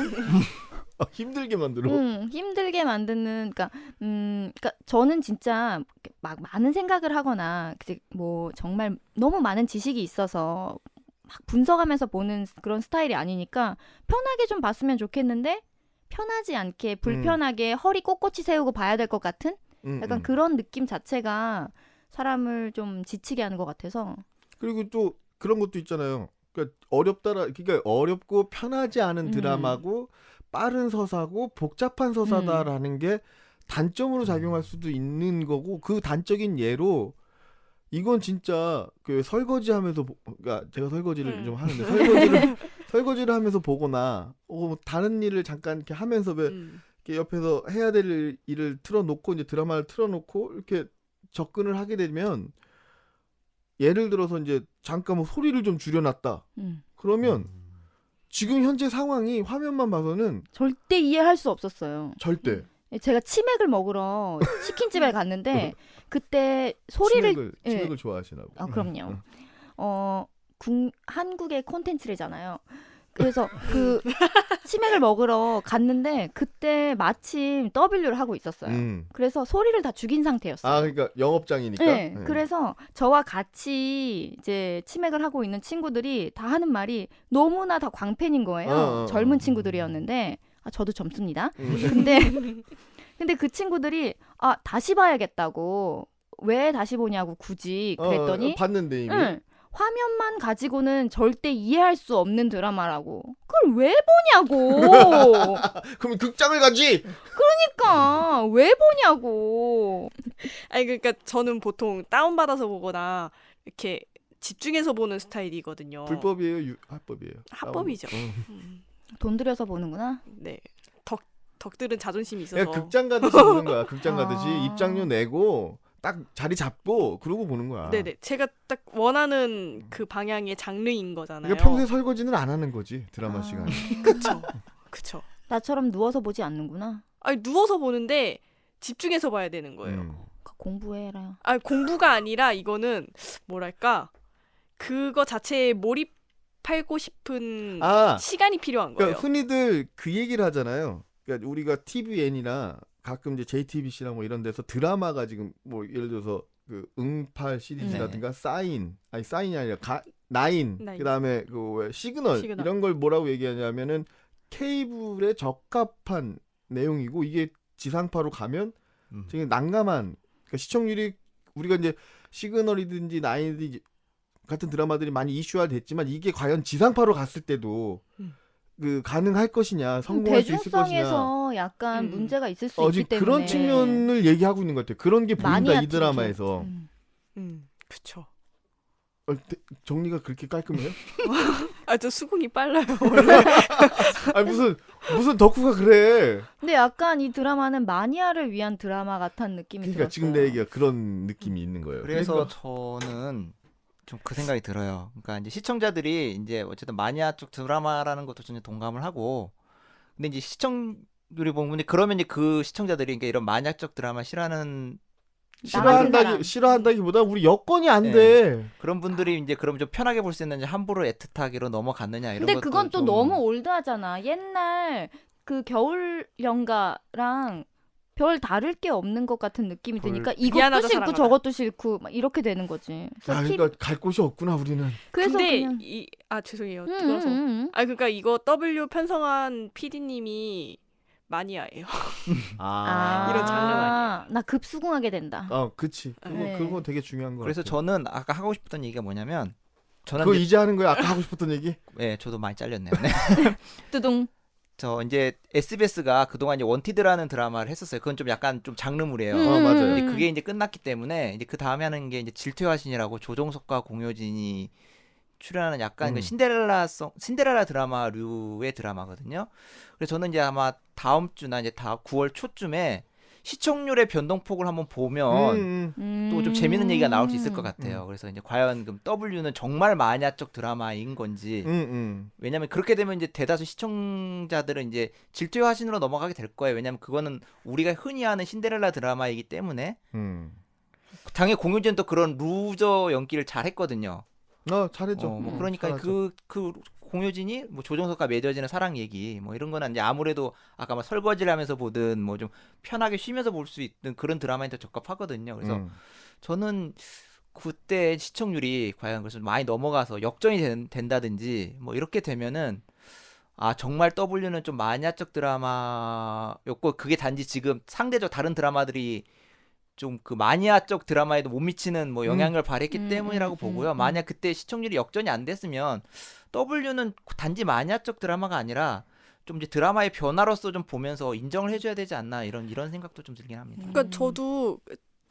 힘들게 만들어. 힘들게 만드는 그러니까 저는 진짜 막 많은 생각을 하거나 뭐 정말 너무 많은 지식이 있어서 막 분석하면서 보는 그런 스타일이 아니니까 편하게 좀 봤으면 좋겠는데 편하지 않게 불편하게 허리 꼿꼿이 세우고 봐야 될 것 같은 약간 그런 느낌 자체가 사람을 좀 지치게 하는 것 같아서 그리고 또 그런 것도 있잖아요. 그러니까 그러니까 어렵고 편하지 않은 드라마고 빠른 서사고 복잡한 서사다라는 게 단점으로 작용할 수도 있는 거고 그 단적인 예로 이건 진짜 그 설거지하면서 그러니까 제가 설거지를 좀 하는데 설거지를 하면서 보거나 다른 일을 잠깐 이렇게 하면서 왜 이렇게 옆에서 해야 될 일을 틀어놓고 이제 드라마를 틀어놓고 이렇게 접근을 하게 되면 예를 들어서 이제 잠깐 뭐 소리를 좀 줄여놨다. 그러면 지금 현재 상황이 화면만 봐서는 절대 이해할 수 없었어요. 절대 제가 치맥을 먹으러 치킨집에 갔는데 그때 소리를 치맥을 좋아하시나 봐. 그럼요. 한국의 콘텐츠래잖아요. 그래서 그 치맥을 먹으러 갔는데 그때 마침 W를 하고 있었어요. 그래서 소리를 다 죽인 상태였어요. 아, 그러니까 영업장이니까. 네, 그래서 저와 같이 이제 치맥을 하고 있는 친구들이 다 하는 말이 너무나 다 광팬인 거예요. 젊은 친구들이었는데 저도 젊습니다. 근데 그 친구들이 다시 봐야겠다고 왜 다시 보냐고 굳이 그랬더니 봤는데 이미. 화면만 가지고는 절대 이해할 수 없는 드라마라고. 그걸 왜 보냐고. 그럼 극장을 가지. 그러니까 왜 보냐고. 아니 그러니까 저는 보통 다운받아서 보거나 이렇게 집중해서 보는 스타일이거든요. 불법이에요, 합법이에요? 합법이죠. 돈 들여서 보는구나. 네. 덕들은 자존심이 있어서. 그냥 극장 가듯이 보는 거야. 극장 가듯이 입장료 내고 딱 자리 잡고 그러고 보는 거야. 네네. 제가 딱 원하는 그 방향의 장르인 거잖아요. 그러니까 평소에 설거지는 안 하는 거지 드라마 시간에. 그쵸. 나처럼 누워서 보지 않는구나. 아니 누워서 보는데 집중해서 봐야 되는 거예요. 공부해라. 공부가 아니라 이거는 뭐랄까 그거 자체에 몰입하고 싶은 시간이 필요한 거예요. 그러니까 흔히들 그 얘기를 하잖아요. 그러니까 우리가 TVN이나 가끔 이제 JTBC나 뭐 이런 데서 드라마가 지금 뭐 예를 들어서 그 응팔 시리즈라든가 사인이 아니라 나인. 그다음에 그 시그널 이런 걸 뭐라고 얘기하냐면은 케이블에 적합한 내용이고 이게 지상파로 가면 되게 난감한 그러니까 시청률이 우리가 이제 시그널이든지 나인이든지 같은 드라마들이 많이 이슈화 됐지만 이게 과연 지상파로 갔을 때도 그 가능할 것이냐 성공할 수 있을 것이냐 대중성에서 약간 문제가 있을 수 있기 때문에 그런 측면을 얘기하고 있는 것 같아요. 그런 게 보인다 이 드라마에서. 그쵸. 정리가 그렇게 깔끔해요? 저 수긍이 빨라요 원래. 아니 무슨 덕후가 그래. 근데 약간 이 드라마는 마니아를 위한 드라마 같은 느낌이 그러니까 들었어요. 지금 내 얘기가 그런 느낌이 있는 거예요. 그래서 저는 좀 그 생각이 들어요. 그러니까 이제 시청자들이 이제 어쨌든 마니아 쪽 드라마라는 것도 전혀 동감을 하고, 근데 이제 시청률이 보면 근데 그러면 이제 그 시청자들이 그러니까 이런 마니아적 드라마 싫어한다기보다 우리 여건이 안 돼. 그런 분들이 이제 그럼 좀 편하게 볼 수 있는지 함부로 애틋하기로 넘어갔느냐 이런 근데 것도 그건 또 좀... 너무 올드하잖아. 옛날 그 겨울 연가랑 별 다를 게 없는 것 같은 느낌이 드니까 이것도 미안하다, 싫고 사랑하다. 저것도 싫고 막 이렇게 되는 거지. 그러니까 갈 곳이 없구나 우리는. 그래서 근데 그냥 죄송해요. 끊어서. 그러니까 이거 W 편성한 PD님이 마니아예요. 이런 장르 아니에요. 나 급수긍하게 된다. 그치. 네. 그거 되게 중요한 거 같아. 그래서 저는 아까 하고 싶었던 얘기가 뭐냐면 저는 그거 이제 하는 거야? 아까 하고 싶었던 얘기? 네, 저도 많이 잘렸네요. 네. 뚜둥. 저 이제 SBS가 그동안 이제 원티드라는 드라마를 했었어요. 그건 좀 약간 좀 장르물이에요. 맞아요. 이제 그게 이제 끝났기 때문에 이제 그 다음에 하는 게 이제 질투의 화신이라고 조종석과 공효진이 출연하는 약간 그 신데렐라 드라마류의 드라마거든요. 그래서 저는 이제 아마 다음 주나 이제 9월 초쯤에 시청률의 변동폭을 한번 보면 또 좀 재밌는 얘기가 나올 수 있을 것 같아요. 그래서 이제 과연 그럼 W는 정말 마니아적 드라마인 건지. 왜냐면 그렇게 되면 이제 대다수 시청자들은 이제 질투의 화신으로 넘어가게 될 거예요. 왜냐면 그거는 우리가 흔히 하는 신데렐라 드라마이기 때문에. 당연히 공효진은 또 그런 루저 연기를 잘 했거든요. 잘했죠. 그러니까 잘하죠. 그 공효진이 뭐 조정석과 맺어지는 사랑 얘기 뭐 이런 거는 이제 아무래도 아까 막 설거지를 하면서 보든 뭐 좀 편하게 쉬면서 볼 수 있는 그런 드라마에 더 적합하거든요. 그래서 저는 그때 시청률이 과연 그래서 많이 넘어가서 역전이 된다든지 뭐 이렇게 되면은 정말 W는 좀 마니아적 드라마였고 그게 단지 지금 상대적 다른 드라마들이 좀 그 마니아적 드라마에도 못 미치는 뭐 영향을 발휘했기 때문이라고 보고요. 만약 그때 시청률이 역전이 안 됐으면 W는 단지 마니아적 드라마가 아니라 좀 이제 드라마의 변화로서 좀 보면서 인정을 해줘야 되지 않나 이런 생각도 좀 들긴 합니다. 그러니까 저도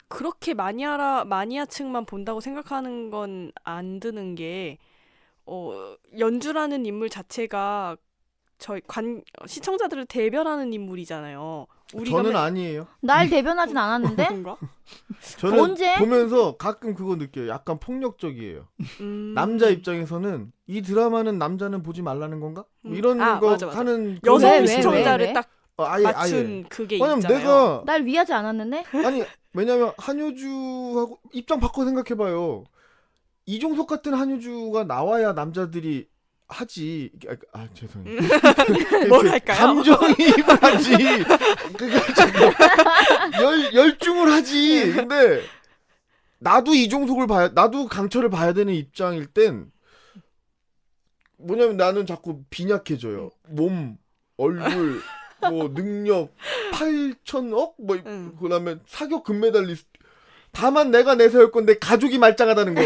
그렇게 마니아층만 본다고 생각하는 건 안 드는 게 연주라는 인물 자체가 저희 시청자들을 대변하는 인물이잖아요. 저는 아니에요. 날 대변하진 않았는데? 그런가? 저는 언제? 보면서 가끔 그거 느껴요. 약간 폭력적이에요. 남자 입장에서는 이 드라마는 남자는 보지 말라는 건가? 뭐 이런 거 맞아. 하는 여성 왜? 시청자를 딱 아예 맞춘 그게 왜냐면 있잖아요. 내가 날 위하지 않았는데? 아니 왜냐면 한효주하고 입장 바꿔 생각해봐요. 이종석 같은 한효주가 나와야 남자들이 하지. 죄송해요. 뭘 할까요? 감정이입을 하지. 열중을 하지. 근데 나도 이종석을 나도 강철을 봐야 되는 입장일 땐 뭐냐면 나는 자꾸 빈약해져요. 몸, 얼굴, 뭐 능력, 8천억, 뭐 그다음에 사격 금메달리스트. 다만 내가 내세울 건데 가족이 말짱하다는 거.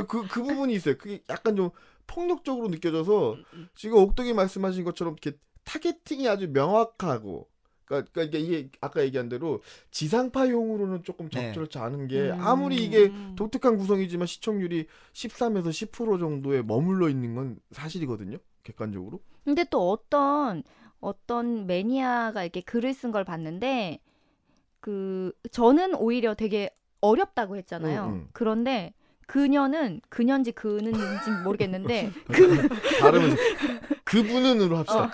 그 부분이 있어요. 그게 약간 좀 폭력적으로 느껴져서 지금 옥동이 말씀하신 것처럼 이렇게 타겟팅이 아주 명확하고 그러니까 이게 아까 얘기한 대로 지상파용으로는 조금 적절치 않은 게 아무리 이게 독특한 구성이지만 시청률이 13에서 10% 정도에 머물러 있는 건 사실이거든요. 객관적으로. 근데 또 어떤 매니아가 이렇게 글을 쓴 걸 봤는데 저는 오히려 되게 어렵다고 했잖아요. 그런데 그년인지 그는지 모르겠는데 발음은 그분은으로 합시다.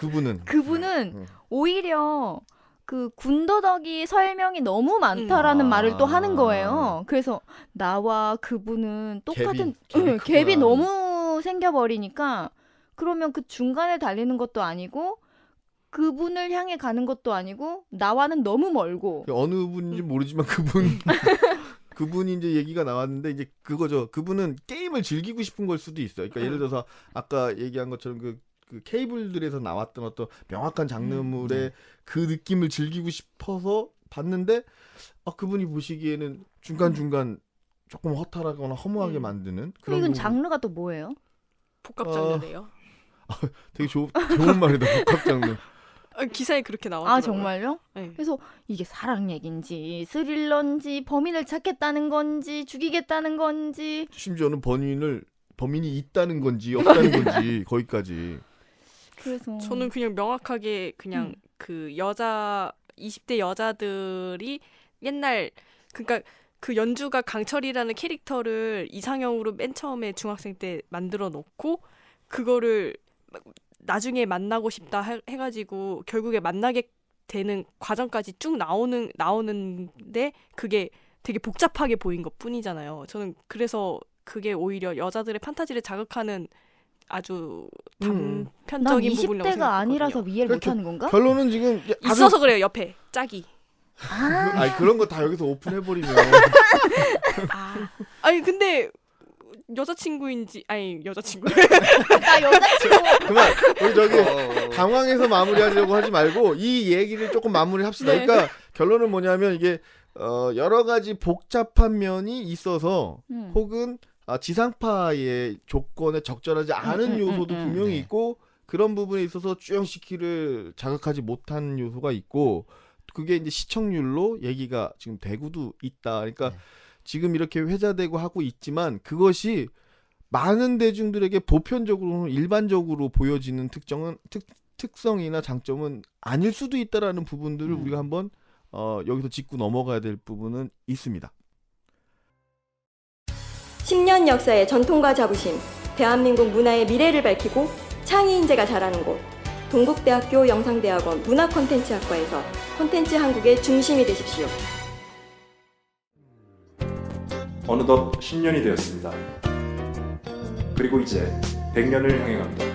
그분은 오히려 그 군더더기 설명이 너무 많다라는 말을 또 하는 거예요. 그래서 나와 그분은 똑같은 갭이 너무 생겨버리니까 그러면 그 중간에 달리는 것도 아니고 그분을 향해 가는 것도 아니고 나와는 너무 멀고 어느 분인지 모르지만 그분이 이제 얘기가 나왔는데 이제 그거죠. 그분은 게임을 즐기고 싶은 걸 수도 있어요. 그러니까 예를 들어서 아까 얘기한 것처럼 그 케이블들에서 나왔던 어떤 명확한 장르물의 그 느낌을 즐기고 싶어서 봤는데 그분이 보시기에는 중간중간 조금 허탈하거나 허무하게 만드는 그런 이건 부분. 장르가 또 뭐예요? 복합 장르래요. 되게 좋은 말이다. 복합 장르. 기사에 그렇게 나왔더라고요. 아 정말요? 네. 그래서 이게 사랑 얘기인지 스릴러인지 범인을 찾겠다는 건지 죽이겠다는 건지 심지어는 범인이 있다는 건지 없다는 건지 거기까지. 그래서 저는 그냥 명확하게 그냥 그 20대 여자들이 옛날 그러니까 그 연주가 강철이라는 캐릭터를 이상형으로 맨 처음에 중학생 때 만들어 놓고 그거를 나중에 만나고 싶다 해가지고 결국에 만나게 되는 과정까지 쭉 나오는데 그게 되게 복잡하게 보인 것 뿐이잖아요. 저는 그래서 그게 오히려 여자들의 판타지를 자극하는 아주 단편적인 난 부분이라고 20대가 생각했거든요. 아니라서 이해를 못하는 건가? 결론은 지금 있어서 그래요. 옆에 짝이. 아니 그런 거 다 여기서 오픈해버리면 아니 근데 여자친구인지 아니 여자친구 나 여자친구 그만 우리 저기 당황해서 마무리하려고 하지 말고 이 얘기를 조금 마무리합시다. 그러니까 결론은 뭐냐면 이게 여러 가지 복잡한 면이 있어서 혹은 지상파의 조건에 적절하지 않은 요소도 분명히 있고 그런 부분에 있어서 쭈영시키를 자극하지 못한 요소가 있고 그게 이제 시청률로 얘기가 지금 되고도 있다. 그러니까 지금 이렇게 회자되고 하고 있지만 그것이 많은 대중들에게 보편적으로 일반적으로 보여지는 특성이나 장점은 아닐 수도 있다라는 부분들을 우리가 한번 여기서 짚고 넘어가야 될 부분은 있습니다. 10년 역사의 전통과 자부심, 대한민국 문화의 미래를 밝히고 창의 인재가 자라는 곳 동국대학교 영상대학원 문화콘텐츠학과에서 콘텐츠 한국의 중심이 되십시오. 어느덧 10년이 되었습니다. 그리고 이제 100년을 향해 갑니다.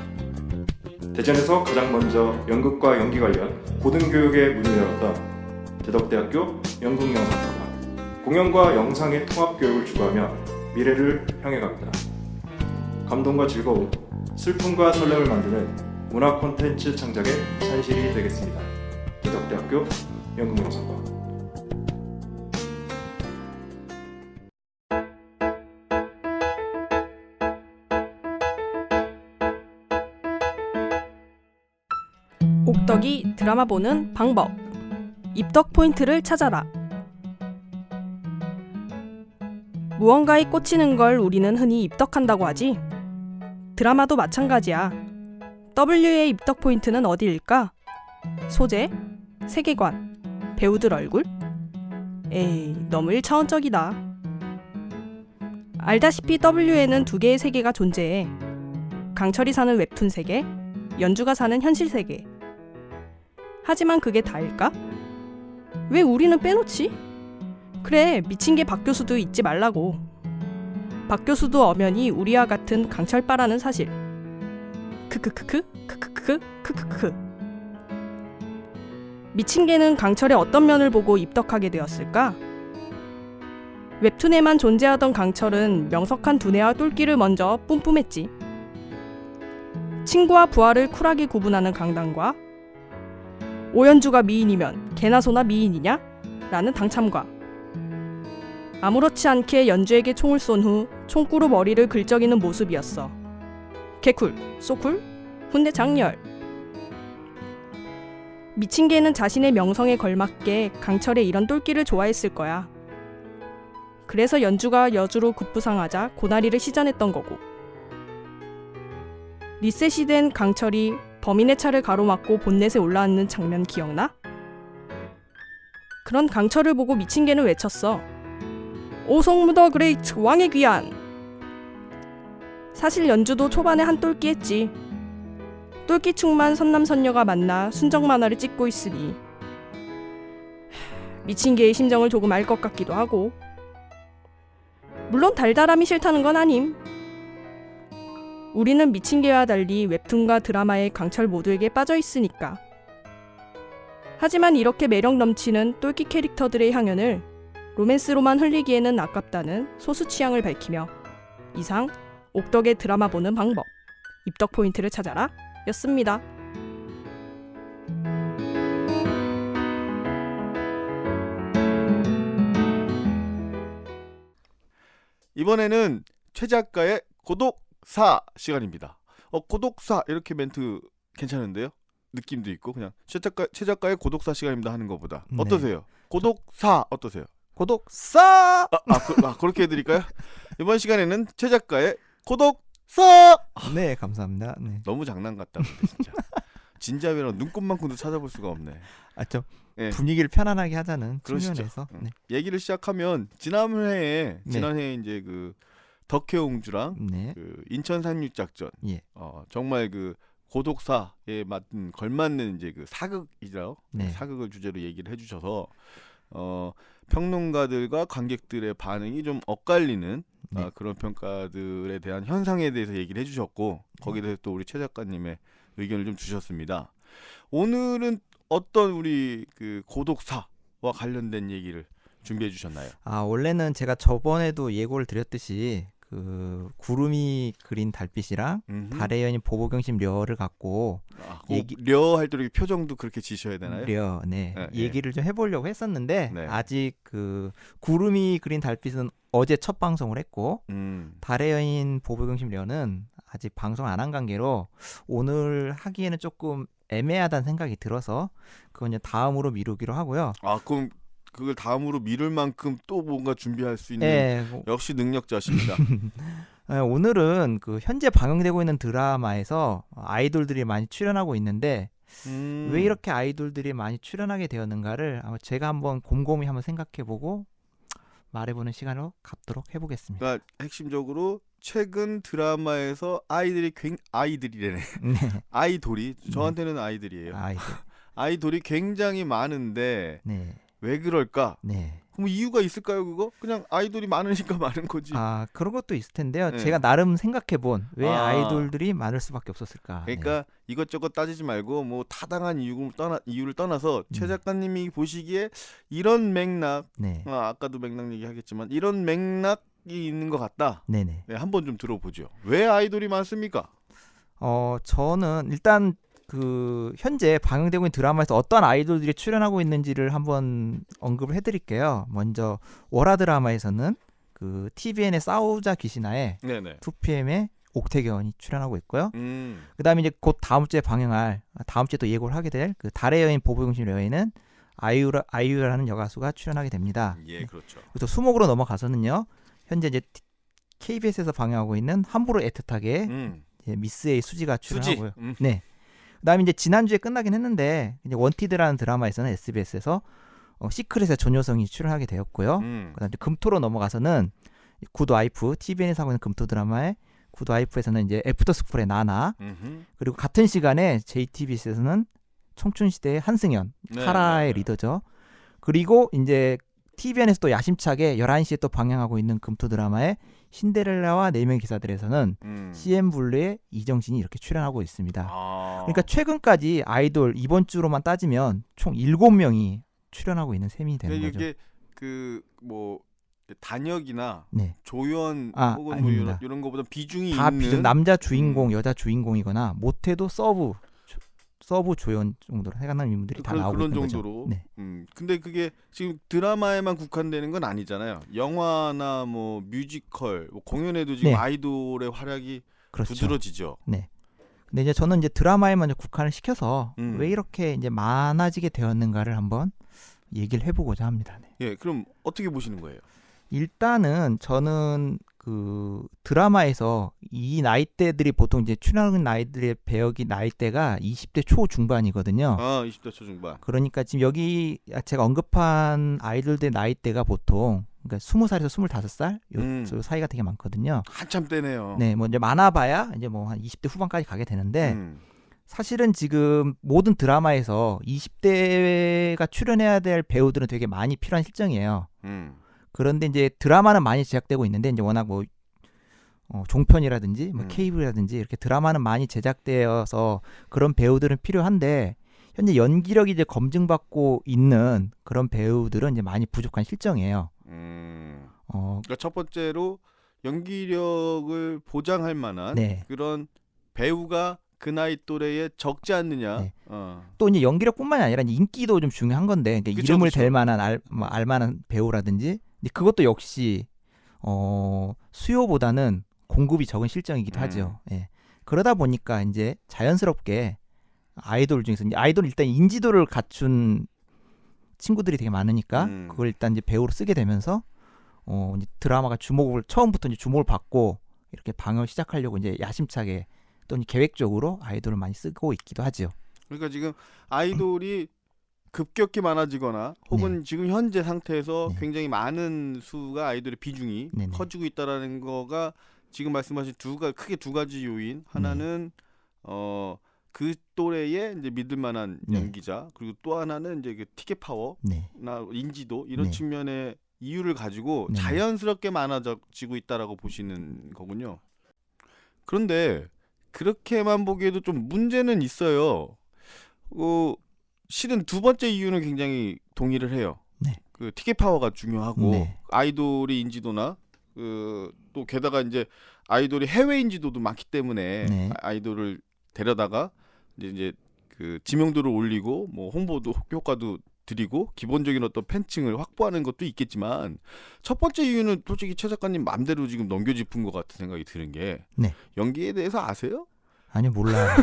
대전에서 가장 먼저 연극과 연기 관련 고등교육의 문을 열었던 대덕대학교 연극영상학과 공연과 영상의 통합교육을 추구하며 미래를 향해 갑니다. 감동과 즐거움, 슬픔과 설렘을 만드는 문화 콘텐츠 창작의 산실이 되겠습니다. 대덕대학교 연극영상과 옥덕이 드라마 보는 방법. 입덕 포인트를 찾아라. 무언가에 꽂히는 걸 우리는 흔히 입덕한다고 하지. 드라마도 마찬가지야. W의 입덕 포인트는 어디일까? 소재, 세계관, 배우들 얼굴? 에이, 너무 1차원적이다. 알다시피 W에는 두 개의 세계가 존재해. 강철이 사는 웹툰 세계, 연주가 사는 현실 세계. 하지만 그게 다일까? 왜 우리는 빼놓지? 그래, 미친 게 박 교수도 잊지 말라고. 박 교수도 엄연히 우리와 같은 강철빠라는 사실. 크크크크. 미친 개는 강철의 어떤 면을 보고 입덕하게 되었을까? 웹툰에만 존재하던 강철은 명석한 두뇌와 똘끼를 먼저 뿜뿜했지. 친구와 부하를 쿨하게 구분하는 강단과 오연주가 미인이면 개나 소나 미인이냐? 라는 당참과 아무렇지 않게 연주에게 총을 쏜 후 총구로 머리를 긁적이는 모습이었어. 개쿨, 소쿨, 훈내 장렬. 미친 개는 자신의 명성에 걸맞게 강철의 이런 똘끼를 좋아했을 거야. 그래서 연주가 여주로 급부상하자 고나리를 시전했던 거고. 리셋이 된 강철이 범인의 차를 가로막고 본넷에 올라앉는 장면 기억나? 그런 강철을 보고 미친 개는 외쳤어. 오송무 더 그레이트, 왕의 귀한. 사실 연주도 초반에 한 똘끼 했지. 똘끼충만 선남선녀가 만나 순정 만화를 찍고 있으니 미친 개의 심정을 조금 알 것 같기도 하고. 물론 달달함이 싫다는 건 아님. 우리는 미친 개와 달리 웹툰과 드라마의 강철 모두에게 빠져 있으니까. 하지만 이렇게 매력 넘치는 똘끼 캐릭터들의 향연을 로맨스로만 흘리기에는 아깝다는 소수 취향을 밝히며 이상 옥덕의 드라마 보는 방법, 입덕 포인트를 찾아라 였습니다. 이번에는 최 작가의 고독사 시간입니다. 고독사 이렇게 멘트 괜찮은데요? 느낌도 있고 그냥 최 작가의 고독사 시간입니다 하는 것보다 네. 어떠세요? 고독사 어떠세요? 고독사. 그렇게 해드릴까요? 이번 시간에는 최 작가의 고독사. 네, 감사합니다. 네. 너무 장난 같다 근데 진짜. 진지하면 눈곱만큼도 찾아볼 수가 없네. 좀 네. 분위기를 편안하게 하자는 그러시죠. 측면에서. 네. 얘기를 시작하면 지난해에 네. 이제 그 덕혜옹주랑 네. 그 인천 상륙작전 예. 정말 그 고독사에 맞는 걸맞는 이제 그 사극이죠. 네. 사극을 주제로 얘기를 해주셔서 평론가들과 관객들의 반응이 좀 엇갈리는 네. 그런 평가들에 대한 현상에 대해서 얘기를 해주셨고 거기에 대해서 또 우리 최 작가님의 의견을 좀 주셨습니다. 오늘은 어떤 우리 그 고독사와 관련된 얘기를 준비해 주셨나요? 원래는 제가 저번에도 예고를 드렸듯이 그 구름이 그린 달빛이랑 달의 여인 보보경심 려를 갖고 려할 때 이렇게 표정도 그렇게 지셔야 되나요? 려, 네. 얘기를 좀 해보려고 했었는데 네. 아직 그 구름이 그린 달빛은 어제 첫 방송을 했고 달의 여인 보보경심 려는 아직 방송 안 한 관계로 오늘 하기에는 조금 애매하다는 생각이 들어서 그건 이제 다음으로 미루기로 하고요. 그럼 그걸 다음으로 미룰 만큼 또 뭔가 준비할 수 있는 네. 역시 능력자십니다. 오늘은 그 현재 방영되고 있는 드라마에서 아이돌들이 많이 출연하고 있는데 왜 이렇게 아이돌들이 많이 출연하게 되었는가를 아마 제가 한번 곰곰이 한번 생각해보고 말해보는 시간으로 갖도록 해보겠습니다. 그러니까 핵심적으로 최근 드라마에서 아이들이래네. 네. 아이돌이 저한테는 아이들이에요. 아이돌이 굉장히 많은데 네. 왜 그럴까? 네. 그럼 이유가 있을까요, 그거? 그냥 아이돌이 많으니까 많은 거지. 그런 것도 있을 텐데요. 네. 제가 나름 생각해본 왜 아이돌들이 많을 수밖에 없었을까. 그러니까 네. 이것저것 따지지 말고 뭐 타당한 이유를 떠나서 최 작가님이 보시기에 이런 맥락, 네. 아까도 맥락 얘기하겠지만 이런 맥락이 있는 것 같다. 네네. 네, 한번 좀 들어보죠. 왜 아이돌이 많습니까? 저는 일단 그 현재 방영되고 있는 드라마에서 어떤 아이돌들이 출연하고 있는지를 한번 언급을 해드릴게요. 먼저 월화 드라마에서는 그 TVN의 싸우자 귀신아에 네네. 2PM의 옥태견이 출연하고 있고요. 그다음에 이제 곧 다음 주에 방영할 다음 주에 또 예고를 하게 될 그 달의 여인 보부용신 여인은 아이유라는 여가수가 출연하게 됩니다. 예, 그렇죠. 그래서 수목으로 넘어가서는요. 현재 이제 KBS에서 방영하고 있는 함부로 애틋하게 미스 A 수지가 출연하고요. 네. 그다음에 이제 지난주에 끝나긴 했는데 이제 원티드라는 드라마에서는 SBS에서 시크릿의 전효성이 출연하게 되었고요. 그다음에 금토로 넘어가서는 굿 와이프 TVN에서 하고 있는 금토 드라마의 굿 와이프에서는 이제 애프터스쿨의 나나 그리고 같은 시간에 JTBC에서는 청춘시대의 한승연 카라의 리더죠. 그리고 이제 TVN에서 또 야심차게 11시에 또 방영하고 있는 금토 드라마의 신데렐라와 4명의 기사들에서는 CN블루의 이정진이 이렇게 출연하고 있습니다. 그러니까 최근까지 아이돌 이번 주로만 따지면 총 7명이 출연하고 있는 셈이 되는 거죠. 이게 그 뭐 단역이나 네. 조연 혹은 뭐 아닙니다. 이런 거보다 비중이 다 있는 남자 주인공, 여자 주인공이거나 못해도 서브 조연 정도로 해당하는 인물들이 다 나오고 그런 있는 정도로. 거죠. 네. 근데 그게 지금 드라마에만 국한되는 건 아니잖아요. 영화나 뭐 뮤지컬, 뭐 공연에도 지금 네. 아이돌의 활약이 그렇죠. 두드러지죠. 네. 근데 이제 저는 이제 드라마에만 이제 국한을 시켜서 음. 왜 이렇게 이제 많아지게 되었는가를 한번 얘기를 해보고자 합니다. 네. 예, 그럼 어떻게 보시는 거예요? 일단은 저는 그 드라마에서 이 나이대들이 보통 이제 출연하는 나이들의 배역이 나이대가 20대 초중반이거든요. 20대 초중반. 그러니까 지금 여기 제가 언급한 아이돌들 나이대가 보통 그러니까 20살에서 25살 요 사이가 되게 많거든요. 한참 때네요. 네, 뭐 이제 많아봐야 이제 뭐 한 20대 후반까지 가게 되는데 사실은 지금 모든 드라마에서 20대가 출연해야 될 배우들은 되게 많이 필요한 실정이에요. 그런데 이제 드라마는 많이 제작되고 있는데 이제 워낙 뭐 종편이라든지 뭐 케이블이라든지 이렇게 드라마는 많이 제작되어서 그런 배우들은 필요한데 현재 연기력이 이제 검증받고 있는 그런 배우들은 이제 많이 부족한 실정이에요. 그러니까 첫 번째로 연기력을 보장할 만한 네. 그런 배우가 그 나이 또래에 적지 않느냐. 네. 또 이제 연기력뿐만이 아니라 이제 인기도 좀 중요한 건데 그러니까 그쵸, 이름을 그쵸. 댈 만한 알만한 배우라든지 근데 그것도 역시 수요보다는 공급이 적은 실정이기도 하죠. 예. 그러다 보니까 이제 자연스럽게 아이돌 중에서 이제 아이돌 일단 인지도를 갖춘 친구들이 되게 많으니까 그걸 일단 이제 배우로 쓰게 되면서 이제 드라마가 처음부터 이제 주목을 받고 이렇게 방영을 시작하려고 이제 야심차게 또 계획적으로 아이돌을 많이 쓰고 있기도 하죠. 그러니까 지금 아이돌이 급격히 많아지거나 혹은 지금 현재 상태에서 네. 굉장히 많은 수가 아이돌의 비중이 네네. 커지고 있다라는 거가 지금 말씀하신 크게 두 가지 요인. 하나는 그 또래의 이제 믿을 만한 네. 연기자, 그리고 또 하나는 이제 그 티켓 파워나 네. 인지도 이런 네. 측면의 이유를 가지고 네네. 자연스럽게 많아지고 있다라고 보시는 거군요. 그런데 그렇게만 보기에도 좀 문제는 있어요. 실은 두 번째 이유는 굉장히 동의를 해요. 네. 그 티켓 파워가 중요하고 네. 아이돌의 인지도나 또 게다가 이제 아이돌이 해외 인지도도 많기 때문에 네. 아이돌을 데려다가 이제 그 지명도를 올리고 뭐 홍보도 효과도 드리고 기본적인 어떤 팬층을 확보하는 것도 있겠지만 첫 번째 이유는 솔직히 최 작가님 맘대로 지금 넘겨짚은 것 같은 생각이 드는 게 네. 연기에 대해서 아세요? 아니요, 몰라요.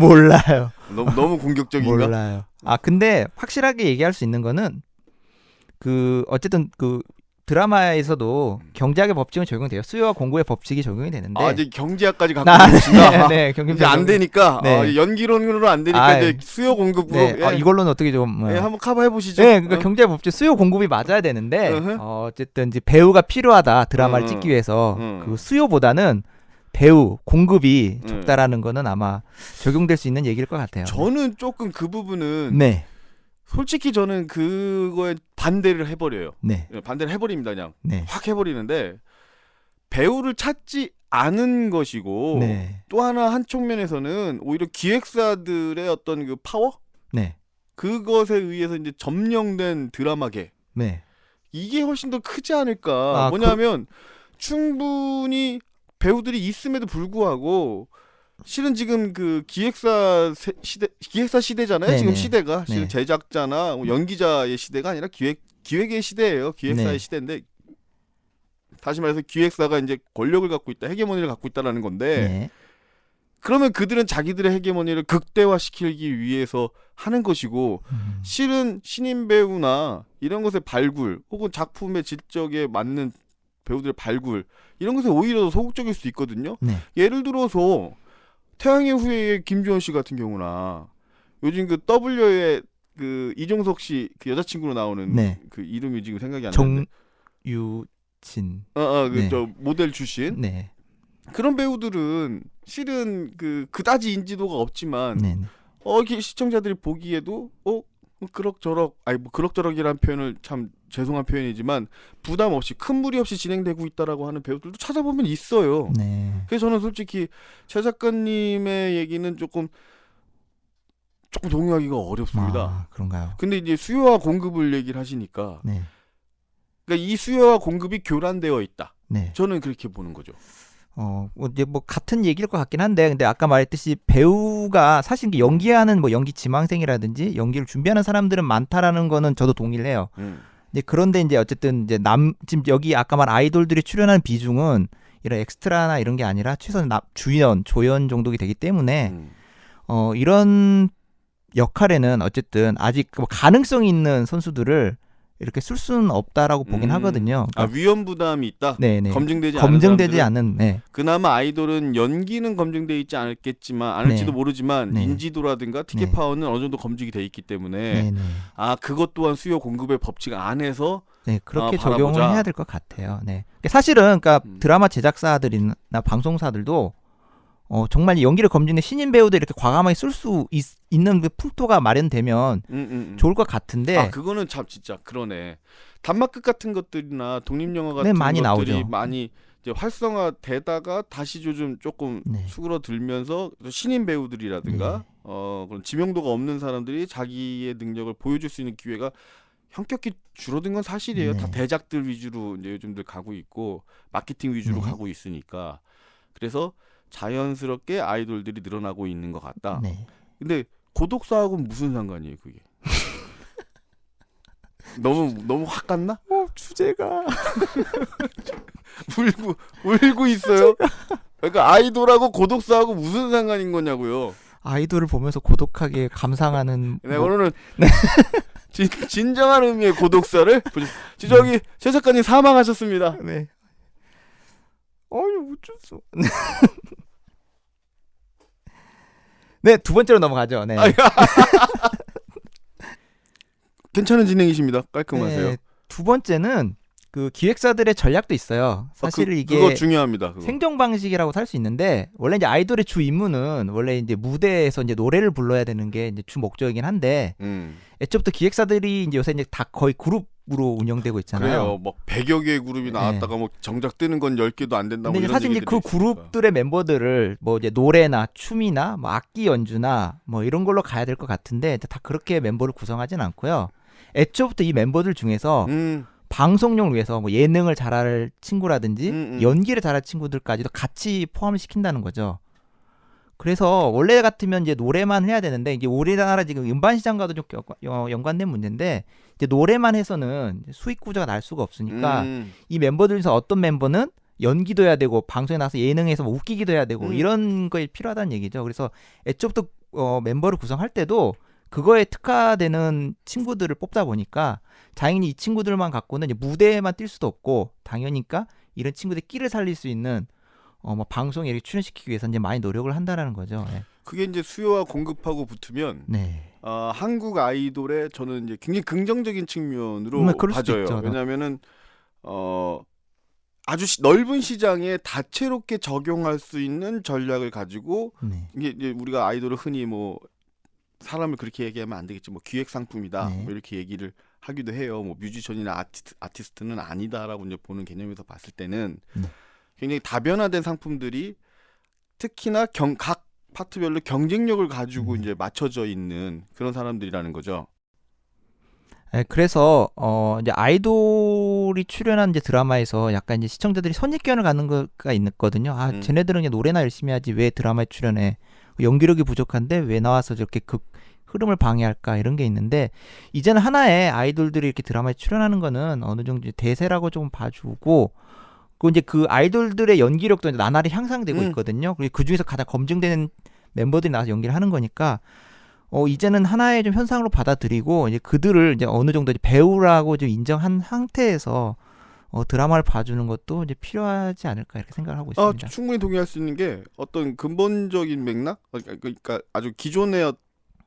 몰라요. 너무 공격적인가? 몰라요. 근데 확실하게 얘기할 수 있는 거는 어쨌든 드라마에서도 경제학의 법칙은 적용돼요. 수요와 공급의 법칙이 적용이 되는데. 이제 경제학까지 갖고 계신다. 네, 경제 이제 안 되니까 네. 연기론으로 안 되니까 이제 수요 공급으로 네. 이걸로는 어떻게 좀 한번 커버해 보시죠. 네, 그러니까 경제 법칙 수요 공급이 맞아야 되는데 어쨌든 이제 배우가 필요하다 드라마를 찍기 위해서 그 수요보다는 배우 공급이 적다라는 거는 아마 적용될 수 있는 얘기일 것 같아요. 저는 조금 그 부분은 네, 솔직히 저는 그거에 반대를 해버려요. 네, 반대를 해버립니다. 그냥 네, 확 해버리는데 배우를 찾지 않은 것이고 네, 또 하나 한쪽 면에서는 오히려 기획사들의 어떤 그 파워 네, 그것에 의해서 이제 점령된 드라마계 네. 이게 훨씬 더 크지 않을까. 뭐냐면 충분히 배우들이 있음에도 불구하고 실은 지금 그 기획사 시대잖아요. 네네. 지금 시대가 네. 실은 제작자나 연기자의 시대가 아니라 기획의 시대예요. 기획사의 네. 시대인데 다시 말해서 기획사가 이제 권력을 갖고 있다, 헤게모니를 갖고 있다라는 건데 네. 그러면 그들은 자기들의 헤게모니를 극대화시키기 위해서 하는 것이고 실은 신인 배우나 이런 것의 발굴 혹은 작품의 질적에 맞는 배우들의 발굴 이런 것에 오히려 더 소극적일 수 있거든요. 네. 예를 들어서 태양의 후예의 김주원 씨 같은 경우나 요즘 그 W의 그 이종석 씨 그 여자친구로 나오는 네. 그 이름이 지금 생각이 안 나는데 정유진. 그 저 네. 모델 출신 네. 그런 배우들은 실은 그다지 인지도가 없지만 네. 이렇게 시청자들이 보기에도 그럭저럭 뭐 그럭저럭이라는 표현을 참 죄송한 표현이지만 부담 없이 큰 무리 없이 진행되고 있다라고 하는 배우들도 찾아보면 있어요. 네. 그래서 저는 솔직히 최 작가님의 얘기는 조금 동의하기가 어렵습니다. 아, 그런가요? 근데 이제 수요와 공급을 얘기를 하시니까 네. 그러니까 이 수요와 공급이 교란되어 있다. 네. 저는 그렇게 보는 거죠. 이제 뭐 같은 얘기일 것 같긴 한데, 근데 아까 말했듯이 배우가 사실 이게 연기하는 뭐 연기 지망생이라든지 연기를 준비하는 사람들은 많다라는 거는 저도 동의를 해요. 근데 그런데 이제 어쨌든 이제 지금 여기 아까 말 아이돌들이 출연하는 비중은 이런 엑스트라나 이런 게 아니라 최소한 주연, 조연 정도가 되기 때문에 이런 역할에는 어쨌든 아직 뭐 가능성이 있는 선수들을 이렇게 쓸 수는 없다라고 보긴 하거든요. 그러니까 위험 부담이 있다. 네네. 검증되지 않은. 네. 그나마 아이돌은 연기는 검증돼 있지 않을지도 네. 모르지만 네. 인지도라든가 티켓 네. 파워는 어느 정도 검증이 돼 있기 때문에 네네. 그것 또한 수요 공급의 법칙 안에서 네, 그렇게 바라보자. 적용을 해야 될 것 같아요. 네. 사실은 그러니까 드라마 제작사들이나 방송사들도 정말 연기를 검증된 신인 배우들 이렇게 과감하게 쓸 수 있는 그 풍토가 마련되면 좋을 것 같은데. 그거는 참 진짜 그러네. 단막극 같은 것들이나 독립영화 같은 네, 많이 것들이 나오죠. 많이 이제 활성화되다가 다시 요즘 조금 네. 수그러들면서 신인 배우들이라든가 그런 지명도가 없는 사람들이 자기의 능력을 보여줄 수 있는 기회가 현격히 줄어든 건 사실이에요. 네. 다 대작들 위주로 이제 요즘들 가고 있고 마케팅 위주로 네. 가고 있으니까 그래서 자연스럽게 아이돌들이 늘어나고 있는 것 같다. 네. 근데 고독사하고는 무슨 상관이에요, 그게? 너무 확 갔나? 주제가 울고 있어요. 그러니까 아이돌하고 고독사하고 무슨 상관인 거냐고요. 아이돌을 보면서 고독하게 감상하는. 네, 오늘은 진정한 의미의 고독사를 저기 최 작가님 사망하셨습니다. 네. 어쩔 수. 네, 두 번째로 넘어가죠. 네. 괜찮은 진행이십니다. 깔끔하세요. 네, 두 번째는 그 기획사들의 전략도 있어요. 사실 이게 그거 중요합니다. 그거. 생존 방식이라고 할 수 있는데 원래 이제 아이돌의 주 임무는 원래 이제 무대에서 이제 노래를 불러야 되는 게 이제 주 목적이긴 한데 애초부터 기획사들이 이제 요새 이제 다 거의 그룹으로 운영되고 있잖아요. 그래요. 뭐 100여 개의 그룹이 나왔다가 뭐 정작 뜨는 건 10개도 안 된다고 근데 이런 사실 이제 얘기들이 그 있으니까. 그룹들의 멤버들을 뭐 이제 노래나 춤이나 뭐 악기 연주나 뭐 이런 걸로 가야 될 것 같은데 다 그렇게 멤버를 구성하진 않고요. 애초부터 이 멤버들 중에서 방송용을 위해서 뭐 예능을 잘할 친구라든지 연기를 잘할 친구들까지도 같이 포함을 시킨다는 거죠. 그래서 원래 같으면 이제 노래만 해야 되는데 이게 우리나라 지금 음반 시장과도 좀 연관된 문제인데 이제 노래만 해서는 수익 구조가 날 수가 없으니까 이 멤버들 중에서 어떤 멤버는 연기도 해야 되고 방송에 나와서 예능에서 뭐 웃기기도 해야 되고 이런 거에 필요하다는 얘기죠. 그래서 애초부터 멤버를 구성할 때도 그거에 특화되는 친구들을 뽑다 보니까 당연히 이 친구들만 갖고는 이제 무대에만 뛸 수도 없고 당연히니까 이런 친구들의 끼를 살릴 수 있는 뭐 방송에 이렇게 출연시키기 위해서 이제 많이 노력을 한다라는 거죠. 네. 그게 이제 수요와 공급하고 붙으면 네. 한국 아이돌의 저는 이제 굉장히 긍정적인 측면으로 그럴 수도 봐져요. 있죠. 왜냐하면은 아주 넓은 시장에 다채롭게 적용할 수 있는 전략을 가지고 네. 이게 우리가 아이돌을 흔히 뭐 사람을 그렇게 얘기하면 안 되겠지. 뭐 기획 상품이다. 네. 뭐 이렇게 얘기를 하기도 해요. 뭐 뮤지션이나 아티스트는 아니다라고 이제 보는 개념에서 봤을 때는 굉장히 다변화된 상품들이 특히나 각 파트별로 경쟁력을 가지고 이제 맞춰져 있는 그런 사람들이라는 거죠. 네, 그래서 이제 아이돌이 출연한 이제 드라마에서 약간 이제 시청자들이 선입견을 갖는 거가 있거든요. 쟤네들은 그냥 노래나 열심히 하지 왜 드라마에 출연해? 연기력이 부족한데 왜 나와서 저렇게 흐름을 방해할까 이런 게 있는데 이제는 하나의 아이돌들이 이렇게 드라마에 출연하는 거는 어느 정도 대세라고 좀 봐주고 그리고 이제 그 아이돌들의 연기력도 이제 나날이 향상되고 음. 있거든요. 그리고 그 중에서 가장 검증되는 멤버들이 나와서 연기를 하는 거니까 이제는 하나의 좀 현상으로 받아들이고 이제 그들을 이제 어느 정도 이제 배우라고 좀 인정한 상태에서 드라마를 봐주는 것도 이제 필요하지 않을까 이렇게 생각을 하고 있습니다. 충분히 동의할 수 있는 게 어떤 근본적인 맥락, 그러니까 아주 기존의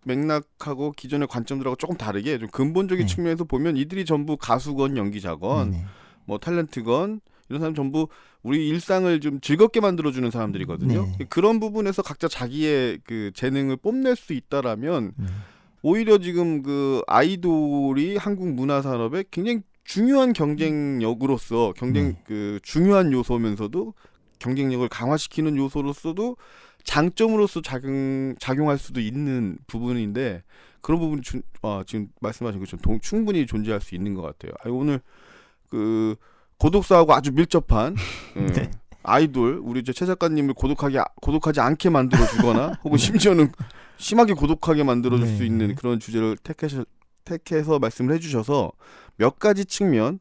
맥락하고 기존의 관점들하고 조금 다르게 좀 근본적인 네. 측면에서 보면 이들이 전부 가수건 연기자건 네네. 뭐 탤런트건 이런 사람 전부 우리 일상을 좀 즐겁게 만들어주는 사람들이거든요. 네. 그런 부분에서 각자 자기의 그 재능을 뽐낼 수 있다라면 오히려 지금 그 아이돌이 한국 문화 산업에 굉장히 중요한 경쟁력으로서 그 중요한 요소면서도 경쟁력을 강화시키는 요소로서도 장점으로서 작용할 수도 있는 부분인데 그런 부분이 지금 말씀하신 것처럼 충분히 존재할 수 있는 것 같아요. 오늘 그 고독사하고 아주 밀접한 네. 아이돌 우리 최 작가님을 고독하지 않게 만들어주거나 혹은 심지어는 심하게 고독하게 만들어줄 수 있는 그런 주제를 택해서 말씀을 해주셔서 몇 가지 측면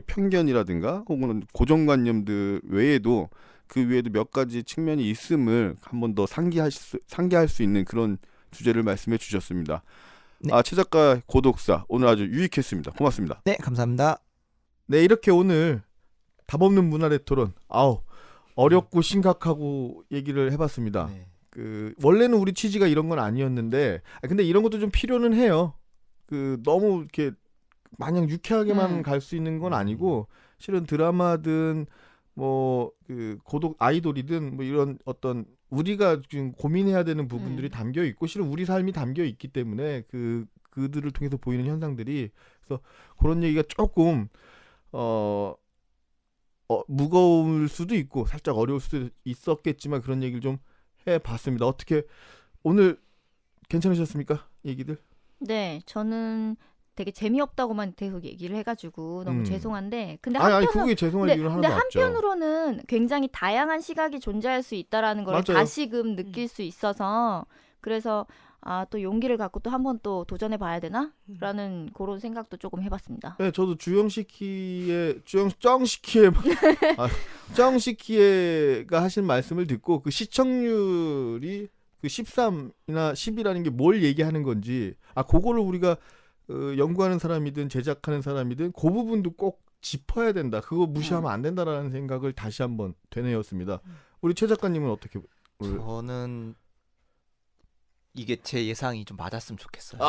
편견이라든가 혹은 고정관념들 외에도 그 위에도 몇 가지 측면이 있음을 한 번 더 상기할 수 있는 그런 주제를 말씀해 주셨습니다. 네. 최 작가 고독사 오늘 아주 유익했습니다. 고맙습니다. 네, 감사합니다. 네, 이렇게 오늘 답없는 문화의 토론 어렵고 심각하고 얘기를 해봤습니다. 네. 그 원래는 우리 취지가 이런 건 아니었는데 근데 이런 것도 좀 필요는 해요. 그 너무 이렇게 마냥 유쾌하게만 갈 수 있는 건 아니고 실은 드라마든 뭐 그 고독 아이돌이든 뭐 이런 어떤 우리가 지금 고민해야 되는 부분들이 담겨 있고 실은 우리 삶이 담겨 있기 때문에 그들을 통해서 보이는 현상들이 그래서 그런 얘기가 조금 무거울 수도 있고 살짝 어려울 수도 있었겠지만 그런 얘기를 좀 해봤습니다. 어떻게 오늘 괜찮으셨습니까? 얘기들? 네, 저는 되게 재미없다고만 계속 얘기를 해가지고 너무 죄송한데 근데 아니 그게 죄송할 이유는 근데 하나도 없죠. 한편으로는 굉장히 다양한 시각이 존재할 수 있다라는 걸 맞아요. 다시금 느낄 수 있어서 그래서 또 용기를 갖고 또 한 번 또 도전해 봐야 되나? 라는 그런 생각도 조금 해봤습니다. 네, 저도 쩡시키에가 하신 말씀을 듣고 그 시청률이 그 13이나 10이라는 게 뭘 얘기하는 건지 그거를 우리가 연구하는 사람이든 제작하는 사람이든 그 부분도 꼭 짚어야 된다. 그거 무시하면 안 된다라는 생각을 다시 한번 되뇌었습니다. 우리 최 작가님은 어떻게? 저는 이게 제 예상이 좀 맞았으면 좋겠어요.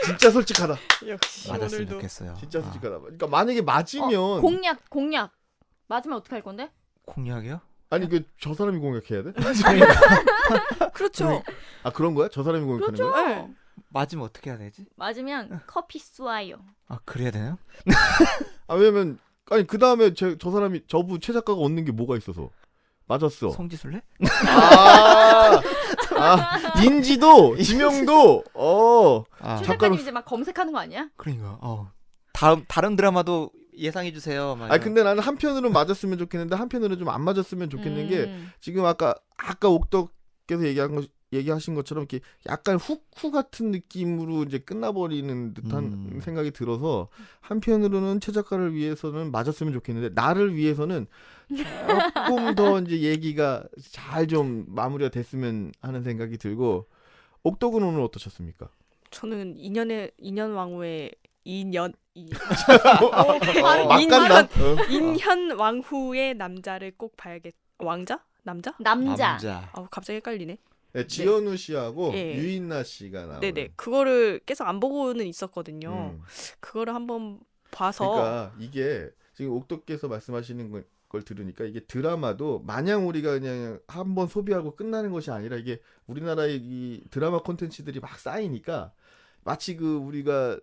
진짜 솔직하다. 역시 맞았으면 오늘도 좋겠어요. 진짜 솔직하다. 그러니까 만약에 맞으면 공약 맞으면 어떻게 할 건데? 공약이요? 아니 저 사람이 공약해야 돼? 그렇죠. 그런 거야? 저 사람이 공약하는 그렇죠. 거야? 네. 맞으면 어떻게 해야 되지? 맞으면 커피 쏘아요. 그래야 되나요? 왜냐면 그 다음에 저 사람이 저부 최 작가가 얻는 게 뭐가 있어서 맞았어. 성지순례? 인지도 지명도 최 작가님 이제 막 검색하는 거 아니야? 그러니까 다른 드라마도 예상해 주세요. 근데 나는 한편으로는 맞았으면 좋겠는데 한편으로는 좀 안 맞았으면 좋겠는 게 지금 아까 옥덕께서 얘기하신 것처럼 이렇게 약간 훅 같은 느낌으로 이제 끝나버리는 듯한 생각이 들어서 한편으로는 최 작가를 위해서는 맞았으면 좋겠는데 나를 위해서는 조금 더 이제 얘기가 잘 좀 마무리가 됐으면 하는 생각이 들고 옥덕은 오늘 어떠셨습니까? 저는 인현 왕후의 인현 왕후의 남자를 꼭 봐야겠. 남자? 갑자기 헷갈리네. 네, 지현우 씨하고 예. 유인나 씨가 나오는. 네네. 그거를 계속 안 보고는 있었거든요. 그거를 한번 봐서. 그러니까 이게 지금 옥덕께서 말씀하시는 걸 들으니까 이게 드라마도 마냥 우리가 그냥 한번 소비하고 끝나는 것이 아니라 이게 우리나라의 이 드라마 콘텐츠들이 막 쌓이니까 마치 그 우리가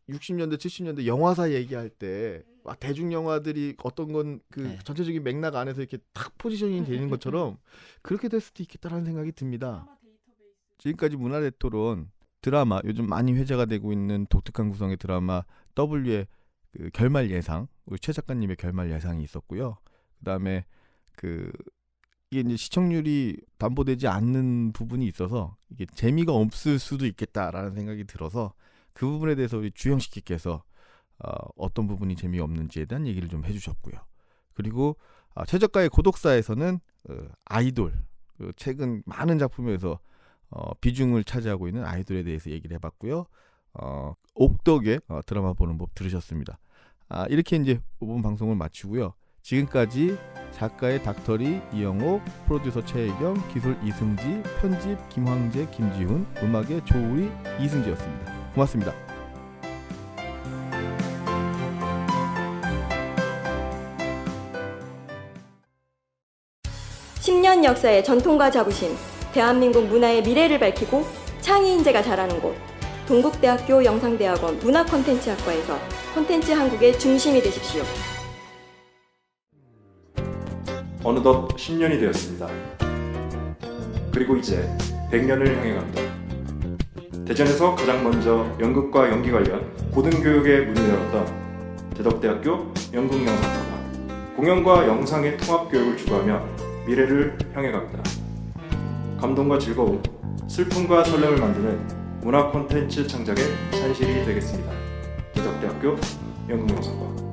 60년대 70년대 영화사 얘기할 때 대중 영화들이 어떤 건 그 전체적인 맥락 안에서 이렇게 탁 포지셔닝이 되는 것처럼 그렇게 될 수도 있겠다라는 생각이 듭니다. 지금까지 문화레토론 드라마 요즘 많이 회자가 되고 있는 독특한 구성의 드라마 W의 그 결말 예상 우리 최 작가님의 결말 예상이 있었고요. 그다음에 이게 이제 시청률이 담보되지 않는 부분이 있어서 이게 재미가 없을 수도 있겠다라는 생각이 들어서 그 부분에 대해서 우리 주영식께서 어떤 부분이 재미없는지에 대한 얘기를 좀 해주셨고요. 그리고 최저가의 고독사에서는 아이돌, 최근 많은 작품에서 비중을 차지하고 있는 아이돌에 대해서 얘기를 해봤고요. 옥덕의 드라마 보는 법 들으셨습니다. 이렇게 이제 5분 방송을 마치고요. 지금까지 작가의 닥터리 이영옥, 프로듀서 최혜경, 기술 이승지, 편집 김황재, 김지훈, 음악의 조우리, 이승지였습니다. 고맙습니다. 10년 역사의 전통과 자부심, 대한민국 문화의 미래를 밝히고 창의 인재가 자라는 곳, 동국대학교 영상대학원 문화콘텐츠학과에서 콘텐츠 한국의 중심이 되십시오. 어느덧 10년이 되었습니다. 그리고 이제 100년을 향해 갑니다. 대전에서 가장 먼저 연극과 연기 관련 고등교육의 문을 열었던 대덕대학교 연극영상학과, 공연과 영상의 통합교육을 추구하며 미래를 향해 갑니다. 감동과 즐거움, 슬픔과 설렘을 만드는 문화 콘텐츠 창작의 산실이 되겠습니다. 대덕대학교 연극영상과